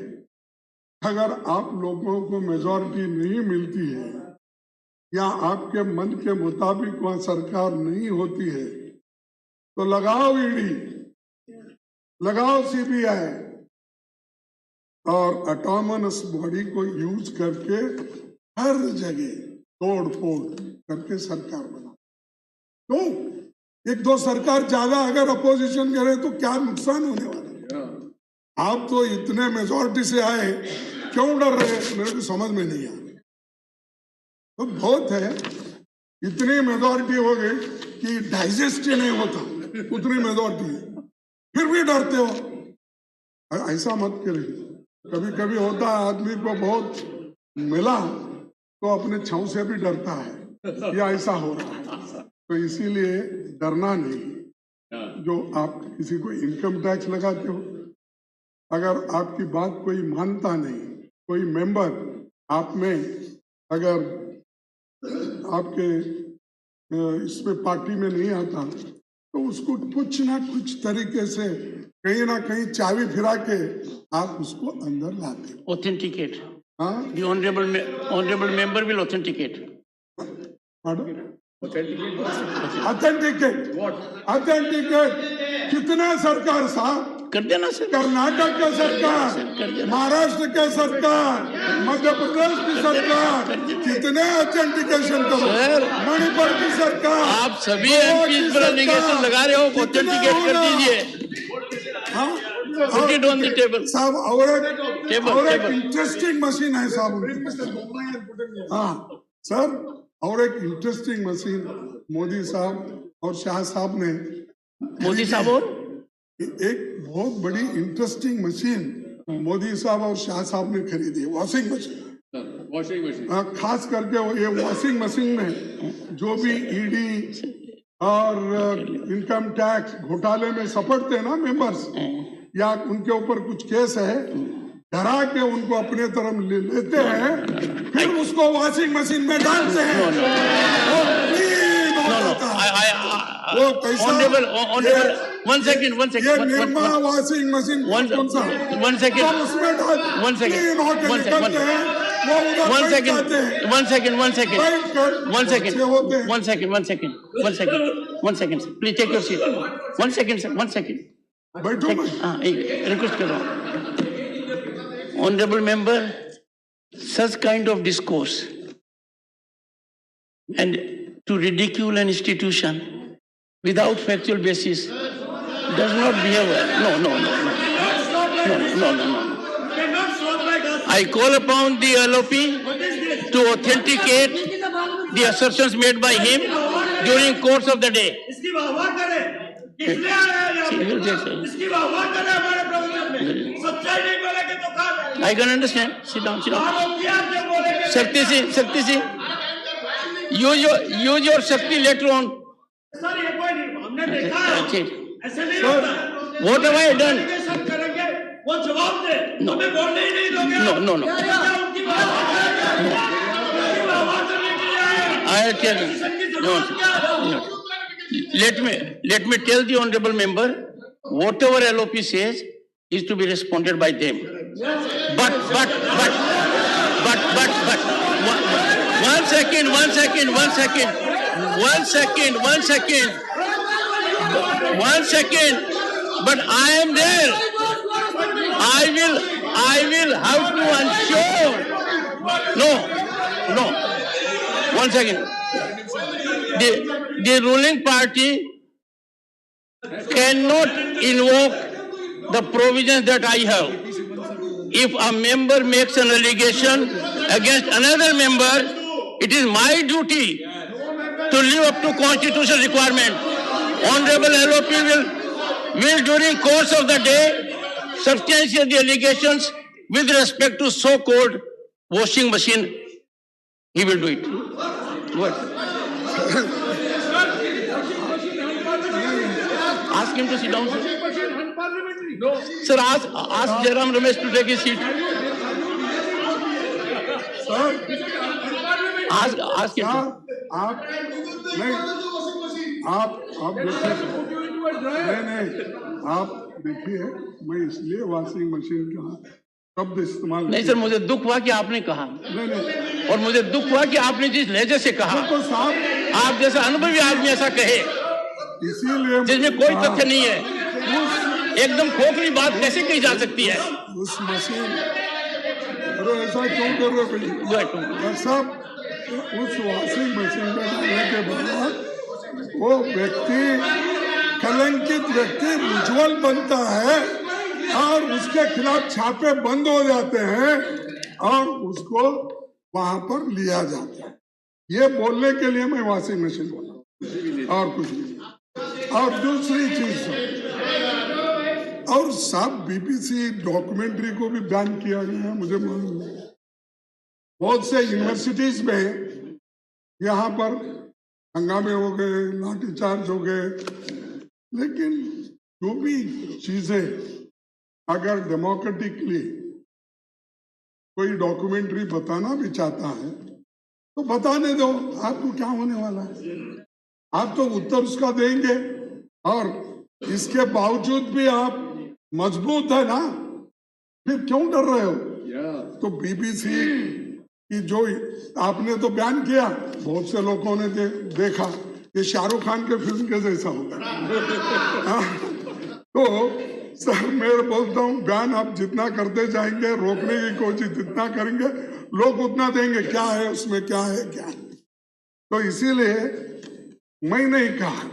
अगर आप लोगों को मेजॉरिटी नहीं मिलती है या आपके मन के मुताबिक वहां सरकार नहीं होती है, तो लगाओ ईडी, लगाओ सीबीआई और ऑटोनमस बॉडी को यूज करके हर जगह तोड़ फोड़ करके सरकार बना। तो एक दो सरकार ज्यादा अगर अपोजिशन करे तो क्या नुकसान होने वाला है? आप तो इतने मेजॉरिटी से आए, क्यों डर रहे? मेरे को समझ में नहीं आया। तो बहुत है, इतनी मेजॉरिटी हो गई कि डाइजेस्ट ही नहीं होता, उतनी मेजॉरिटी है, फिर भी डरते हो। ऐसा मत करिए। कभी कभी होता है आदमी को बहुत मिला तो अपने छांव से भी डरता है, या ऐसा हो रहा है। तो इसीलिए डरना नहीं। जो आप किसी को इनकम टैक्स लगाते हो, अगर आपकी बात कोई मानता नहीं, कोई मेंबर आप में अगर आपके इसमें पार्टी में नहीं आता, तो उसको कुछ ना कुछ तरीके से कहीं ना कहीं चाबी फिरा के आप उसको अंदर लाते। Authenticate. हाँ, The honorable member will authenticate. Authenticate कितने सरकार साहब कर देना सर। कर्नाटक का सरकार, महाराष्ट्र का सरकार, मध्य प्रदेश की सरकार, कितने ऑथेंटिकेशन करो, सर, मणिपुर की सरकार, आप सभी गोवा एमपी की पर एलिगेशन सरकार, लगा रहे हो, कितने ऑथेंटिकेट कर होना? दीजिए। हाँ? Put it on the table. साहब Table, और एक table. इंटरेस्टिंग मशीन है साहब उनके पास। हाँ सर, और एक इंटरेस्टिंग मशीन मोदी साहब और शाह साहब ने, मोदी साहब और एक बहुत बड़ी इंटरेस्टिंग मशीन मोदी साहब और शाह साहब ने खरीदी, वॉशिंग मशीन। वॉशिंग मशीन खास करके वो ये वॉशिंग मशीन में जो भी ईडी और इनकम टैक्स घोटाले में सपटते हैं ना मेंबर्स, या उनके ऊपर कुछ केस है, डरा के उनको अपने तरफ लेते हैं, फिर उसको वॉशिंग मशीन में डालते हैं। वो clean हो जाता है। वो कैसा? ऑनरेबल, वन सेकंड, ये निर्मा वॉशिंग मशीन कौन सा? वन सेकंड, जब उसमें डाल वन सेकंड, clean होके वन सेकंड, निकलते हैं, वो उधर वन बैठ सेकंड, जाते हैं। वन सेकंड, वन सेकंड, बैठ कर वन सेकंड, अच्छे होते हैं। One second, one second, one second, one second, please take your seat. One second sir, one second. बैठो मैं। हाँ, रिक्वेस्ट कर रहा हूँ। Honourable member, such kind of discourse and to ridicule an institution without factual basis does not behave well. No, no, no, no, no, no, no. I call upon the LOP to authenticate the assertions made by him during course of the day. इसकी वाहवाह करे, इसलिए आया है यहाँ पे। इसकी वाहवाह करे हमारे प्रवचन में। सच्चाई नहीं बोलेंगे तो कहाँ जाएंगे? I can understand. Sit down, sit down. आरोप आपने बोलेंगे। Shakti Singh, use your Shakti later on. Sir ये कोई नहीं, हमने देखा है। That's it. ऐसे नहीं होता है। What have I done? Allegation करेंगे, वो जवाब दे। No. हमें बोलने ही नहीं दोगे। No, no, no. क्या उनकी वाहवाह करेंगे? उनकी वाहवाह करने के लिए आए हैं। I tell you. No. Let me tell the honorable member, whatever LOP says is to be responded by them. But, one second. But I am there. I will have to ensure. No. 1 second. The ruling party cannot invoke the provisions that I have. If a member makes an allegation against another member, it is my duty to live up to constitutional requirement. Honorable LOP will during course of the day substantiate the allegations with respect to so-called washing machine. He will do it. What? Ask him to sit down, sir. No. Sir, ask Jairam Ramesh to take his seat. Ask him. आप देखिए, मैं इसलिए washing machine का शब्द इस्तेमाल नहीं sir, मुझे दुख हुआ कि आपने कहा, नहीं, और मुझे दुख हुआ कि आपने जिस लहजे से कहा, तो साहब आप जैसा अनुभवी आदमी ऐसा कहे इसीलिए जिसमें कोई तथ्य नहीं है, एकदम खोखली बात कैसे कही जा सकती है? उस मशीन, अरे ऐसा क्यों कर रहे भाई? डॉक्टर साहब, उस वॉशिंग मशीन में डालने के बाद वो व्यक्ति, कलंकित व्यक्ति उज्ज्वल बनता है और उसके खिलाफ छापे बंद हो जाते हैं और उसको वहां पर लिया जाता है। ये बोलने के लिए मैं वॉशिंग मशीन बोला और कुछ नहीं। और दूसरी चीज, और सब बीबीसी डॉक्यूमेंट्री को भी बैन किया गया है, मुझे मालूम है। बहुत से यूनिवर्सिटीज में यहाँ पर हंगामे हो गए, लाठीचार्ज हो गए, लेकिन जो भी चीजें अगर डेमोक्रेटिकली कोई डॉक्यूमेंट्री बताना भी चाहता है तो बताने दो, आपको क्या होने वाला है? आप तो उत्तर उसका देंगे, और इसके बावजूद भी आप मजबूत है ना, फिर क्यों डर रहे हो? तो बीबीसी की जो आपने तो बयान किया, बहुत से लोगों ने देखा ये शाहरुख खान के फिल्म के जैसा होगा। तो सर मैं बोलता हूँ बयान आप जितना करते जाएंगे, रोकने की कोशिश जितना करेंगे, लोग उतना देंगे क्या है उसमें, क्या है क्या है। तो इसीलिए मैं नहीं कहा,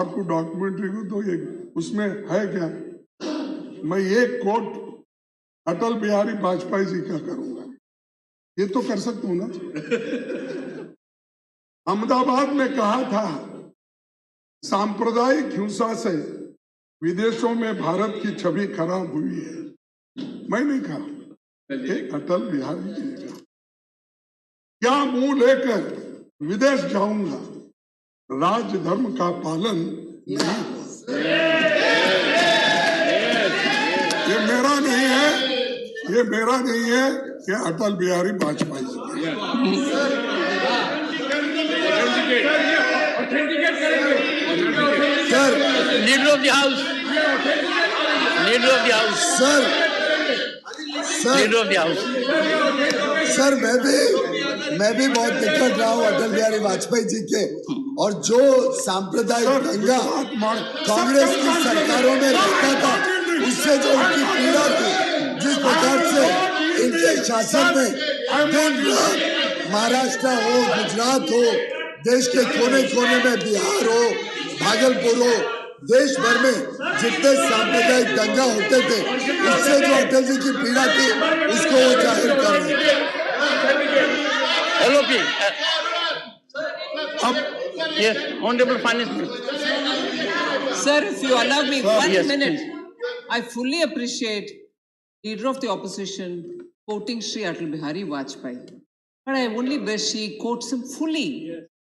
आपको डॉक्यूमेंट्री को तो ये उसमें है क्या, मैं एक कोट अटल बिहारी वाजपेयी जी का करूंगा, ये तो कर सकता हूं ना। अहमदाबाद में कहा था सांप्रदायिक हिंसा से विदेशों में भारत की छवि खराब हुई है, मैं नहीं कहा, एक अटल बिहारी जी ने कहा। क्या मुंह लेकर विदेश जाऊंगा, राजधर्म का पालन नहीं हुआ। ये मेरा नहीं है, ये मेरा नहीं है, ये Atal Bihari Vajpayee ji sir, leader of the house, leader of the house, sir, leader of the house. Sir मैं भी बहुत दिक्कत रहा हूँ अटल बिहारी वाजपेयी जी के, और जो सांप्रदायिक दंगा कांग्रेस की सरकारों में रहता था, उससे जो उनकी पीड़ा थी, जिस प्रकार से इनके शासन में दिन रात महाराष्ट्र हो, गुजरात हो, देश के कोने कोने में बिहार हो, भागलपुर हो, देश भर में जितने सांप्रदायिक दंगा होते थे, उससे जो अटल जी की पीड़ा थी, उसको वो जाहिर कर रहे हैं। LOP. Yes, Honorable Finance Minister. Sir, if you allow me one Yes, minute, please. I fully appreciate Leader of the Opposition quoting Sri Atal Bihari Vajpayee. But I only wish he quotes him fully.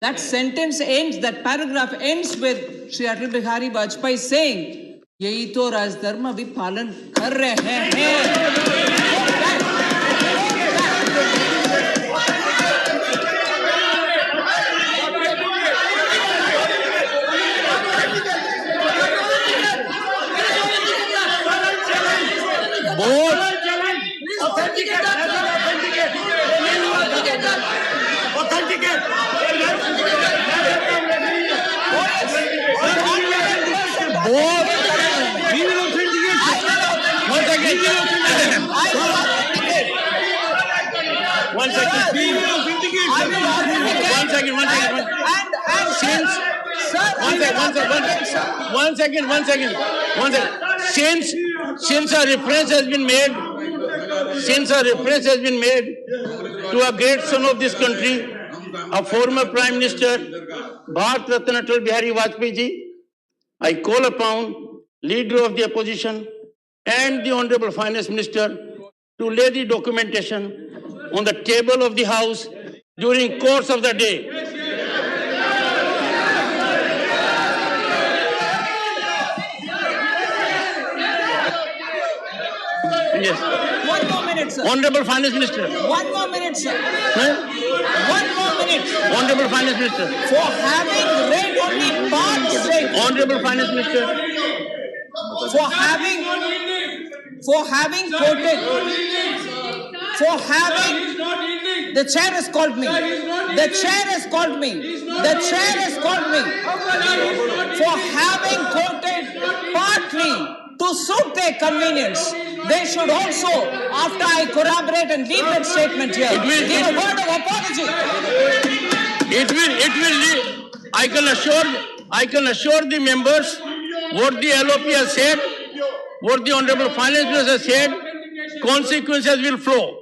That sentence ends, that paragraph ends with Sri Atal Bihari Vajpayee saying, यही तो राजधर्म अभी पालन कर रहे हैं। One second. Since a reference has been made to a great son of this country, a former Prime Minister, Bharat Ratna Atal Bihari Vajpayee ji, I call upon Leader of the Opposition and the Honorable Finance Minister to lay the documentation on the table of the House during course of the day. Yes. One more minute, sir. Honorable Finance Minister. One more minute, sir. One more minute. Honorable Finance Minister. For having read only part six. Honorable Finance Minister. For having quoted. For having. The chair has called me. The chair has called me. The chair has called me. For having quoted partly to suit their convenience, they should also, after I corroborate and read that statement here, give a word of apology. I can assure the members what the LOP has said, what the Honorable Finance Minister has said, consequences will flow.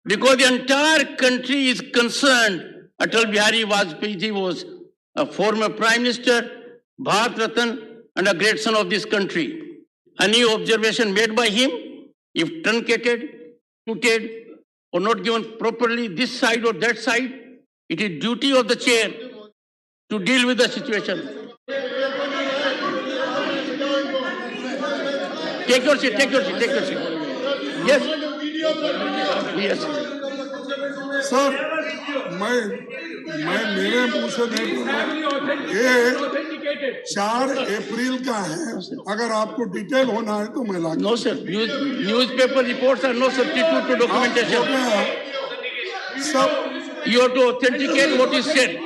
Because the entire country is concerned. Atal Bihari Vajpayee ji was a former Prime Minister, Bharat Ratna, and a great son of this country. Any observation made by him, if truncated, tooted, or not given properly this side or that side, it is duty of the chair to deal with the situation. Take your seat. Yes. Yes. Sir मैं मेरे मुंह से नहीं बोल रहा, ये 4 अप्रैल का है, अगर आपको डिटेल होना है तो मैं ला। No sir, newspaper reports are no substitute to documentation. सब You have to authenticate what is said.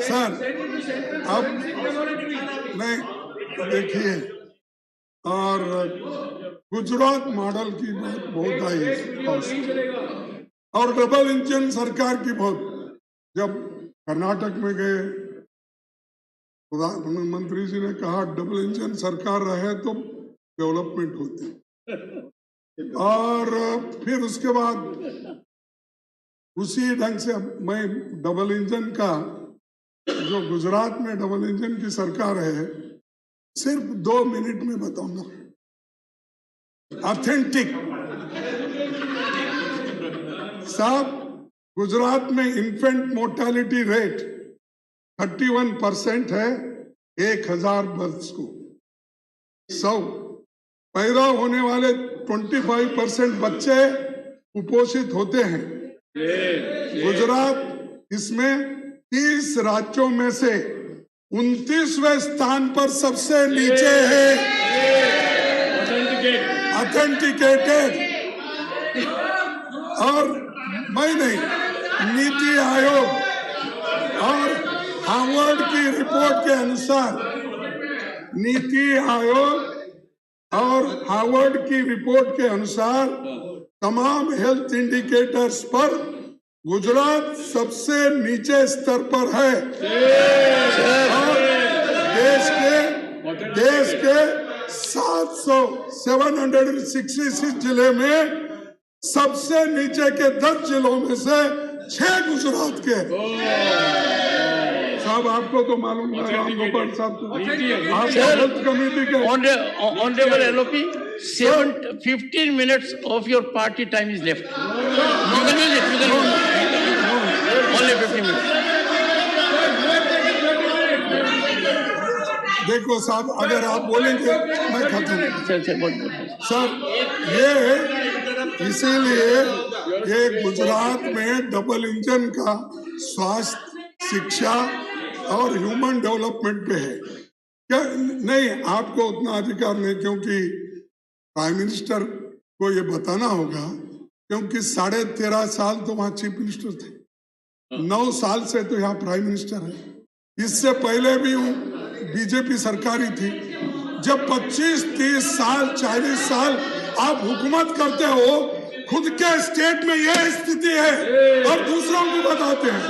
Sir अब नहीं देखिए, और गुजरात मॉडल की बात बहुत आई और डबल इंजन सरकार की बहुत, जब कर्नाटक में गए प्रधानमंत्री जी ने कहा डबल इंजन सरकार रहे तो डेवलपमेंट होती, और फिर उसके बाद उसी ढंग से मैं डबल इंजन का, जो गुजरात में डबल इंजन की सरकार है, सिर्फ 2 मिनट में बताऊंगा। ऑथेंटिक साहब, गुजरात में इन्फेंट मोर्टालिटी रेट 31% है 1000 बर्थ को। 100 पैदा होने वाले 25% बच्चे कुपोषित होते हैं। गुजरात इसमें 30 राज्यों में से 29वें स्थान पर सबसे नीचे है। ऑथेंटिकेटेड, और मैं नहीं, नीति आयोग और हार्वर्ड की रिपोर्ट के अनुसार, नीति आयोग और हार्वर्ड की रिपोर्ट के अनुसार तमाम हेल्थ इंडिकेटर्स पर गुजरात सबसे नीचे स्तर पर है। और देश के 766 जिले में सबसे नीचे के 10 जिलों में से 6 गुजरात के। साहब आपको तो मालूम है, राम गोपाल साहब तो आप हेल्थ कमेटी के honourable LOP 15 minutes of your party time is left. You can use it. You can use it. Only 15 minutes. देखो साहब, अगर आप बोलेंगे मैं खत्म। सर ये इसीलिए ये गुजरात में डबल इंजन का स्वास्थ्य, शिक्षा और ह्यूमन डेवलपमेंट पे है क्या? नहीं, आपको उतना अधिकार नहीं, क्योंकि प्राइम मिनिस्टर को ये बताना होगा, क्योंकि 13.5 साल तो वहाँ चीफ मिनिस्टर थे, 9 साल से तो यहाँ प्राइम मिनिस्टर है। इससे पहले भी बीजेपी सरकारी थी। जब 25, 30 साल, 40 साल आप हुकूमत करते हो, खुद के स्टेट में यह स्थिति है और दूसरों को बताते हैं।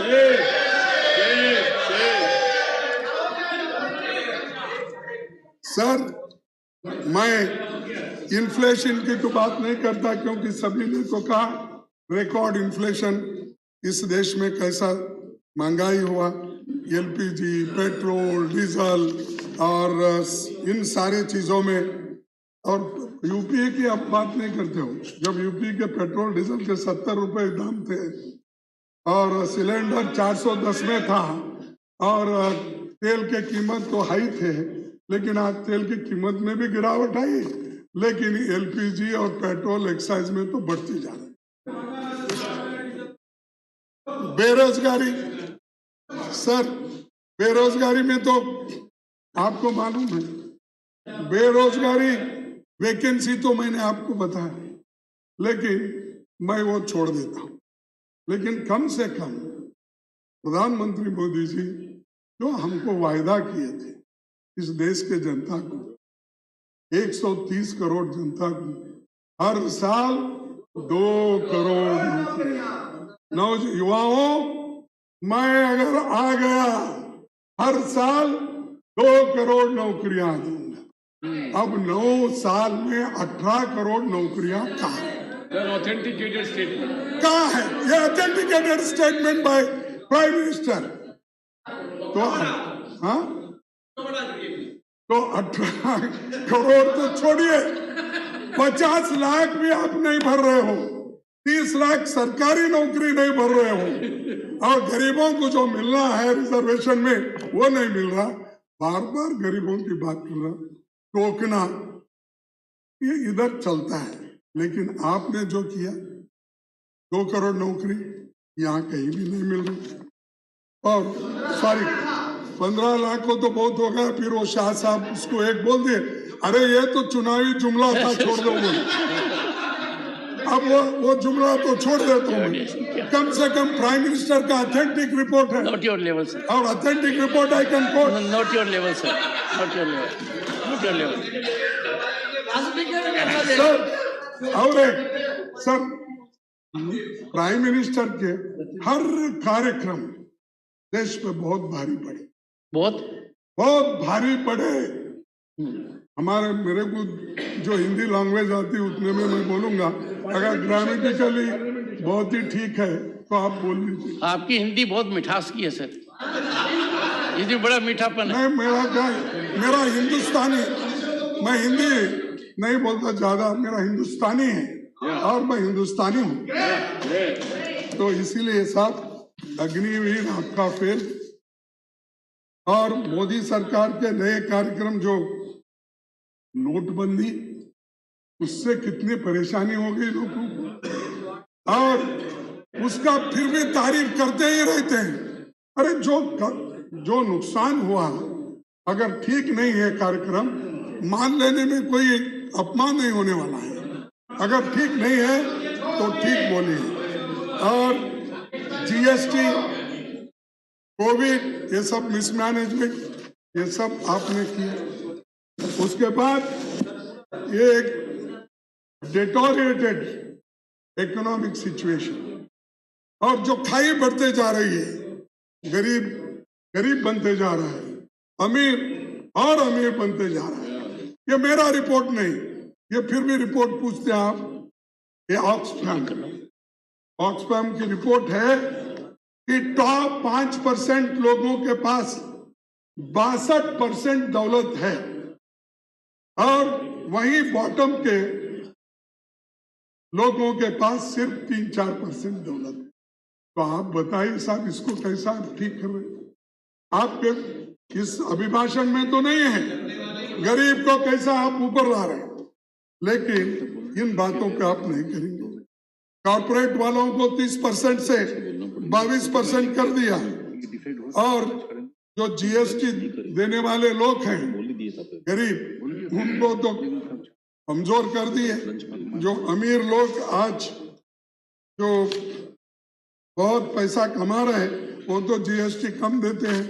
सर मैं इन्फ्लेशन की तो बात नहीं करता, क्योंकि सभी ने तो कहा रिकॉर्ड इन्फ्लेशन इस देश में कैसा महंगाई हुआ, एलपीजी, पेट्रोल, डीजल और इन सारे चीजों में। और यूपी की आप बात नहीं करते हो, जब यूपी के पेट्रोल डीजल के 70 रुपए दाम थे और सिलेंडर 410 में था, और तेल के कीमत तो हाई थे, लेकिन आज तेल की कीमत में भी गिरावट आई, लेकिन एलपीजी और पेट्रोल एक्साइज में तो बढ़ती जा रही। बेरोजगारी, सर बेरोजगारी में तो आपको मालूम है, बेरोजगारी वैकेंसी तो मैंने आपको बताया, लेकिन मैं वो छोड़ देता हूं। लेकिन कम से कम प्रधानमंत्री मोदी जी जो हमको वायदा किए थे, इस देश के जनता को, 130 करोड़ जनता को हर साल 2 करोड़ नौजवान युवाओं, मैं अगर आ गया हर साल 2 करोड़ नौकरियां दूंगा। अब 9 साल में 18 करोड़ नौकरियां कहाँ है? ऑथेंटिकेटेड स्टेटमेंट कहाँ है ये authenticated statement by prime minister? तो हाँ, तो 18 करोड़ तो छोड़िए, 50 लाख भी आप नहीं भर रहे हो, 30 लाख सरकारी नौकरी नहीं भर रहे हो, और गरीबों को जो मिलना है रिजर्वेशन में वो नहीं मिल रहा। बार बार गरीबों की बात करना, टोकना, ये इधर चलता है। लेकिन आपने जो किया, 2 करोड़ नौकरी यहाँ कहीं भी नहीं मिल रही। और सॉरी, 15 लाख को तो बहुत हो गया। फिर वो शाह साहब उसको एक बोल दिए, अरे ये तो चुनावी जुमला था, छोड़ दो बोले। अब वो जुमला तो छोड़ देता हूँ। कम से कम प्राइम मिनिस्टर का ऑथेंटिक रिपोर्ट है, Not your level, sir. और authentic report I can coat. Not your level, sir. Not your level. Not your level. Sir और एक सर, प्राइम मिनिस्टर के हर कार्यक्रम देश पे बहुत भारी पड़े, बहुत भारी पड़े। हमारे मेरे को जो हिंदी लैंग्वेज आती है उतने में मैं बोलूंगा, अगर ग्रामेटिकली बहुत ही ठीक है तो आप बोल लीजिए। आपकी हिंदी बहुत मिठास की है सर, हिंदी बड़ा मीठापन है। नहीं, मेरा क्या, मेरा हिंदुस्तानी, मैं हिंदी नहीं बोलता ज्यादा, मेरा हिंदुस्तानी है और मैं हिंदुस्तानी हूँ। तो इसीलिए साहब अग्निवीर आपका फेल, और मोदी सरकार के नए कार्यक्रम जो नोटबंदी, उससे कितनी परेशानी हो गई लोगों को, और उसका फिर भी तारीफ करते ही रहते हैं। अरे जो नुकसान हुआ, अगर ठीक नहीं है कार्यक्रम, मान लेने में कोई अपमान नहीं होने वाला है। अगर ठीक नहीं है तो ठीक बोलिए। और जीएसटी, कोविड, ये सब मिसमैनेजमेंट, ये सब आपने किया। उसके बाद ये एक डिटोरिएटेड इकोनॉमिक सिचुएशन, और जो खाई बढ़ते जा रही है, गरीब बनते जा रहा है, अमीर और अमीर बनते जा रहा है। ये मेरा रिपोर्ट नहीं, ये फिर भी रिपोर्ट पूछते हैं आप, ये ऑक्सफैम की रिपोर्ट है कि टॉप 5% लोगों के पास 62% दौलत है, और वहीं बॉटम के लोगों के पास सिर्फ 3-4% दौलत है। तो आप बताइए साहब, इसको कैसा आप ठीक कर रहे हैं? आपके इस अभिभाषण में तो नहीं है गरीब को कैसा आप ऊपर ला रहे हैं, लेकिन इन बातों पे आप नहीं करेंगे। कॉर्पोरेट वालों को 30% से 22% कर दिया, और जो जीएसटी देने वाले लोग हैं गरीब, उनको तो कमजोर कर दिए। जो अमीर लोग आज जो बहुत पैसा कमा रहे हैं, वो तो जीएसटी कम देते हैं,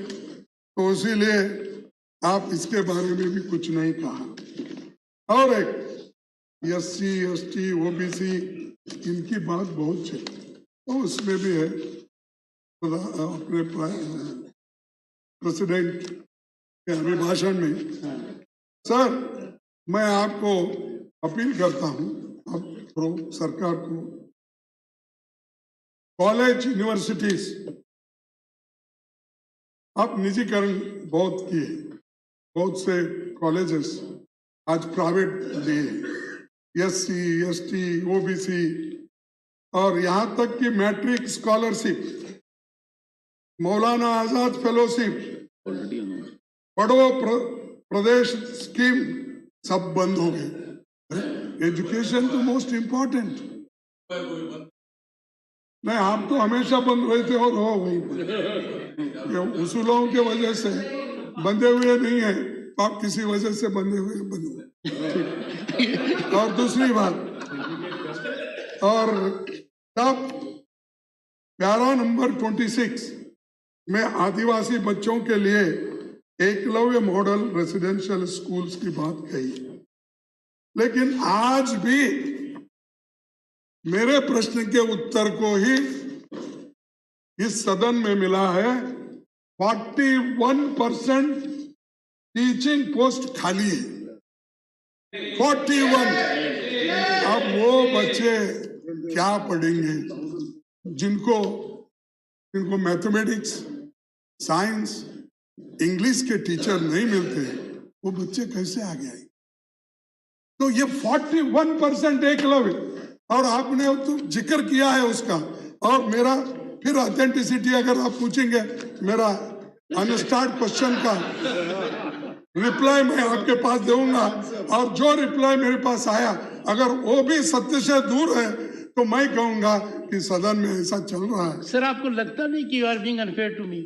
तो इसीलिए आप इसके बारे में भी कुछ नहीं कहा। और एक SC, ST, OBC, इनकी बात बहुत चली, तो उसमें भी है अपने प्रेसिडेंट के अभिभाषण में। सर, मैं आपको अपील करता हूं, अब सरकार को, कॉलेज, यूनिवर्सिटीज, आप निजीकरण बहुत किए, बहुत से कॉलेजेस आज प्राइवेट दिए, SC, ST, OBC, और यहां तक कि matric scholarship, Maulana Azad fellowship, पढ़ो प्रदेश स्कीम सब बंद हो गए। एजुकेशन तो मोस्ट इम्पोर्टेंट नहीं, आप तो हमेशा बंद हुए थे और हो वहीं पर, उसूलों के वजह से बंधे हुए नहीं है, तो आप किसी वजह से बंधे हुए। और दूसरी बात, और तब प्यारा नंबर 26 में आदिवासी बच्चों के लिए एकलव्य मॉडल रेसिडेंशियल स्कूल्स की बात कही, लेकिन आज भी मेरे प्रश्न के उत्तर को ही इस सदन में मिला है 41% टीचिंग पोस्ट खाली है। 41। अब वो बच्चे क्या पढ़ेंगे जिनको मैथमेटिक्स, साइंस, इंग्लिश के टीचर नहीं मिलते, वो बच्चे कैसे आगे आए? तो ये 41% एकलव्य, और आपने तो जिक्र किया है उसका, और मेरा फिर ऑथेंटिसिटी अगर आप पूछेंगे, मेरा अनस्टार्ट क्वेश्चन का रिप्लाई मैं आपके पास दूंगा, और जो रिप्लाई मेरे पास आया अगर वो भी सत्य से दूर है तो मैं कहूंगा कि सदन में ऐसा चल रहा है। सर, आपको लगता नहीं कि you are being unfair to me?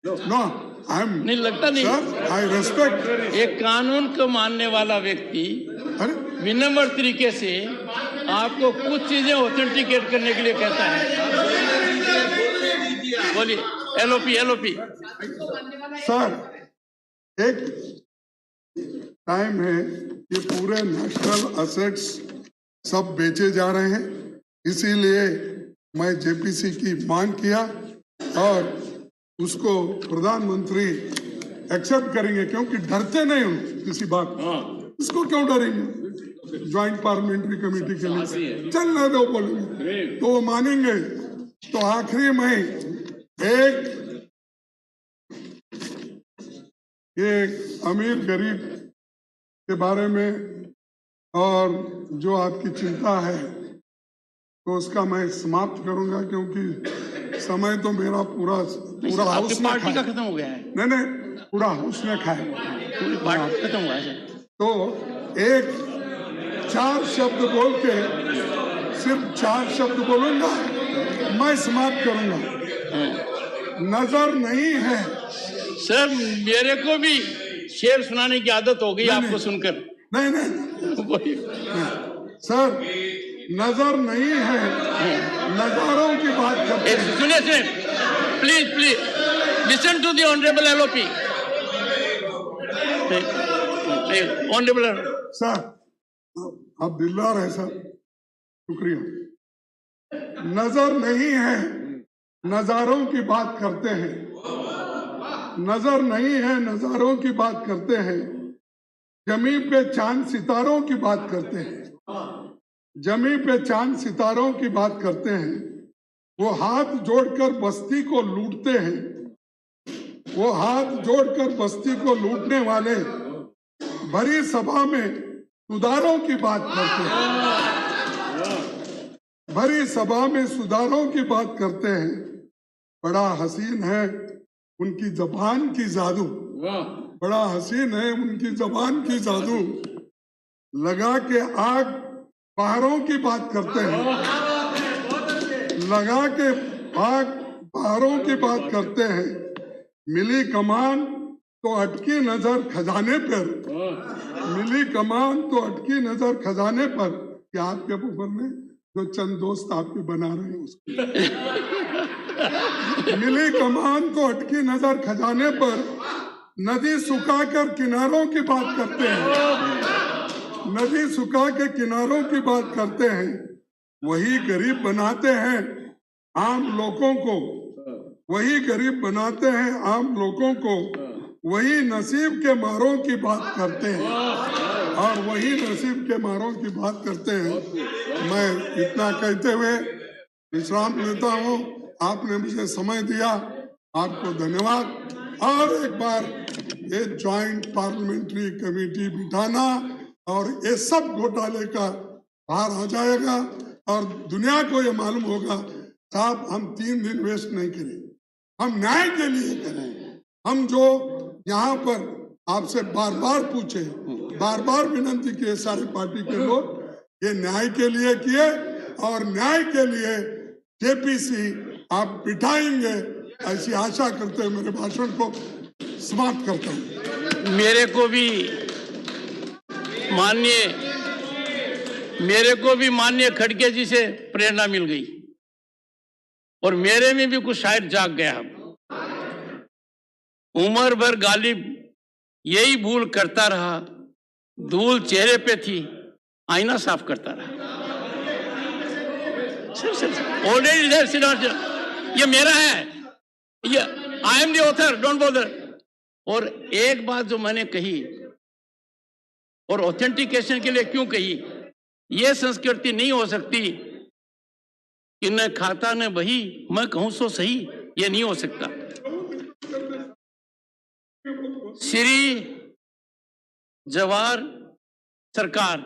No, I am नहीं लगता नहीं सर, आई रेस्पेक्ट। एक कानून को मानने वाला व्यक्ति विनम्र तरीके से आपको कुछ चीजें ऑथेंटिकेट करने के लिए कहता है। बोलिए। एलओपी। सर, एक टाइम है कि पूरे नेशनल एसेट्स सब बेचे जा रहे हैं, इसीलिए मैं जेपीसी की मांग किया और उसको प्रधानमंत्री एक्सेप्ट करेंगे, क्योंकि डरते नहीं हूँ किसी बात। इसको क्यों डरेंगे? ज्वाइंट पार्लियामेंट्री कमेटी के लिए चलने दो बोलेंगे तो वो मानेंगे। तो आखिरी में एक अमीर गरीब के बारे में और जो आपकी चिंता है तो उसका मैं समाप्त करूंगा, क्योंकि समय तो मेरा पूरा हाउस में पार्टी का खत्म हो गया है। नहीं, पूरा हाउस में खाया, पूरी पार्टी खत्म हुआ है। तो एक 4 शब्द बोल के, सिर्फ 4 शब्द बोलूंगा, मैं समाप्त करूंगा। नजर नहीं है। सर, मेरे को भी शेर सुनाने की आदत हो गई आपको सुनकर। नहीं, सर, नजर नहीं है, नजारों की बात करते हैं। सुनिए, please listen to the honourable LOP. Honourable sir, आप दिलदार है सर, शुक्रिया। नजर नहीं है, नजारों की बात करते हैं। नजर नहीं है, नजारों की बात करते हैं। जमी पे चांद सितारों की बात करते हैं। जमी पे चांद सितारों की बात करते हैं। वो हाथ जोड़कर बस्ती को लूटते हैं। वो हाथ जोड़कर बस्ती को लूटने वाले भरी सभा में सुधारों की बात करते हैं। भरी सभा में सुधारों की बात करते हैं। बड़ा हसीन है उनकी जबान की जादू। बड़ा हसीन है उनकी जबान की जादू। लगा के आग पहाड़ों की बात करते हैं। लगा के आग पहाड़ों की बात करते हैं। मिली कमान तो अटकी नजर खजाने पर। मिली कमान तो अटकी नजर खजाने पर। क्या आपके ऊपर में जो चंद दोस्त आपके बना रहे हैं उसको मिली कमान तो अटकी नजर खजाने पर। नदी सुखाकर किनारों की बात करते हैं। नदी सुखा के किनारों की बात करते हैं। वही गरीब बनाते हैं आम लोगों को। वही गरीब बनाते हैं आम लोगों को। वही नसीब के मारों की बात करते हैं। और वही नसीब के मारों की बात करते हैं। मैं इतना कहते हुए विश्राम लेता हूँ। आपने मुझे समय दिया, आपको धन्यवाद। और एक बार ये ज्वाइंट पार्लियामेंट्री कमेटी बिठाना और ये सब घोटाले का बाहर आ जाएगा और दुनिया को ये मालूम होगा। साहब, हम 3 दिन वेस्ट नहीं करेंगे, हम न्याय के लिए करें। हम जो यहाँ पर आपसे बार बार पूछे, बार बार विनती किए सारी पार्टी के लोग, ये न्याय के लिए किए और न्याय के लिए जेपीसी आप बिठाएंगे, ऐसी आशा करते हुए मेरे भाषण को समाप्त करता हूँ। मेरे को भी माननीय खड़गे जी से प्रेरणा मिल गई और मेरे में भी कुछ शायद जाग गया। उम्र भर गालिब यही भूल करता रहा। धूल चेहरे पे थी, आईना साफ करता रहा। ये मेरा है, ये I am the author, don't bother. और एक बात जो मैंने कही और ऑथेंटिकेशन के लिए क्यों कही, ये संस्कृति नहीं हो सकती कि न खाता न बही, मैं कहूं सो सही, ये नहीं हो सकता। श्री जवाहर सरकार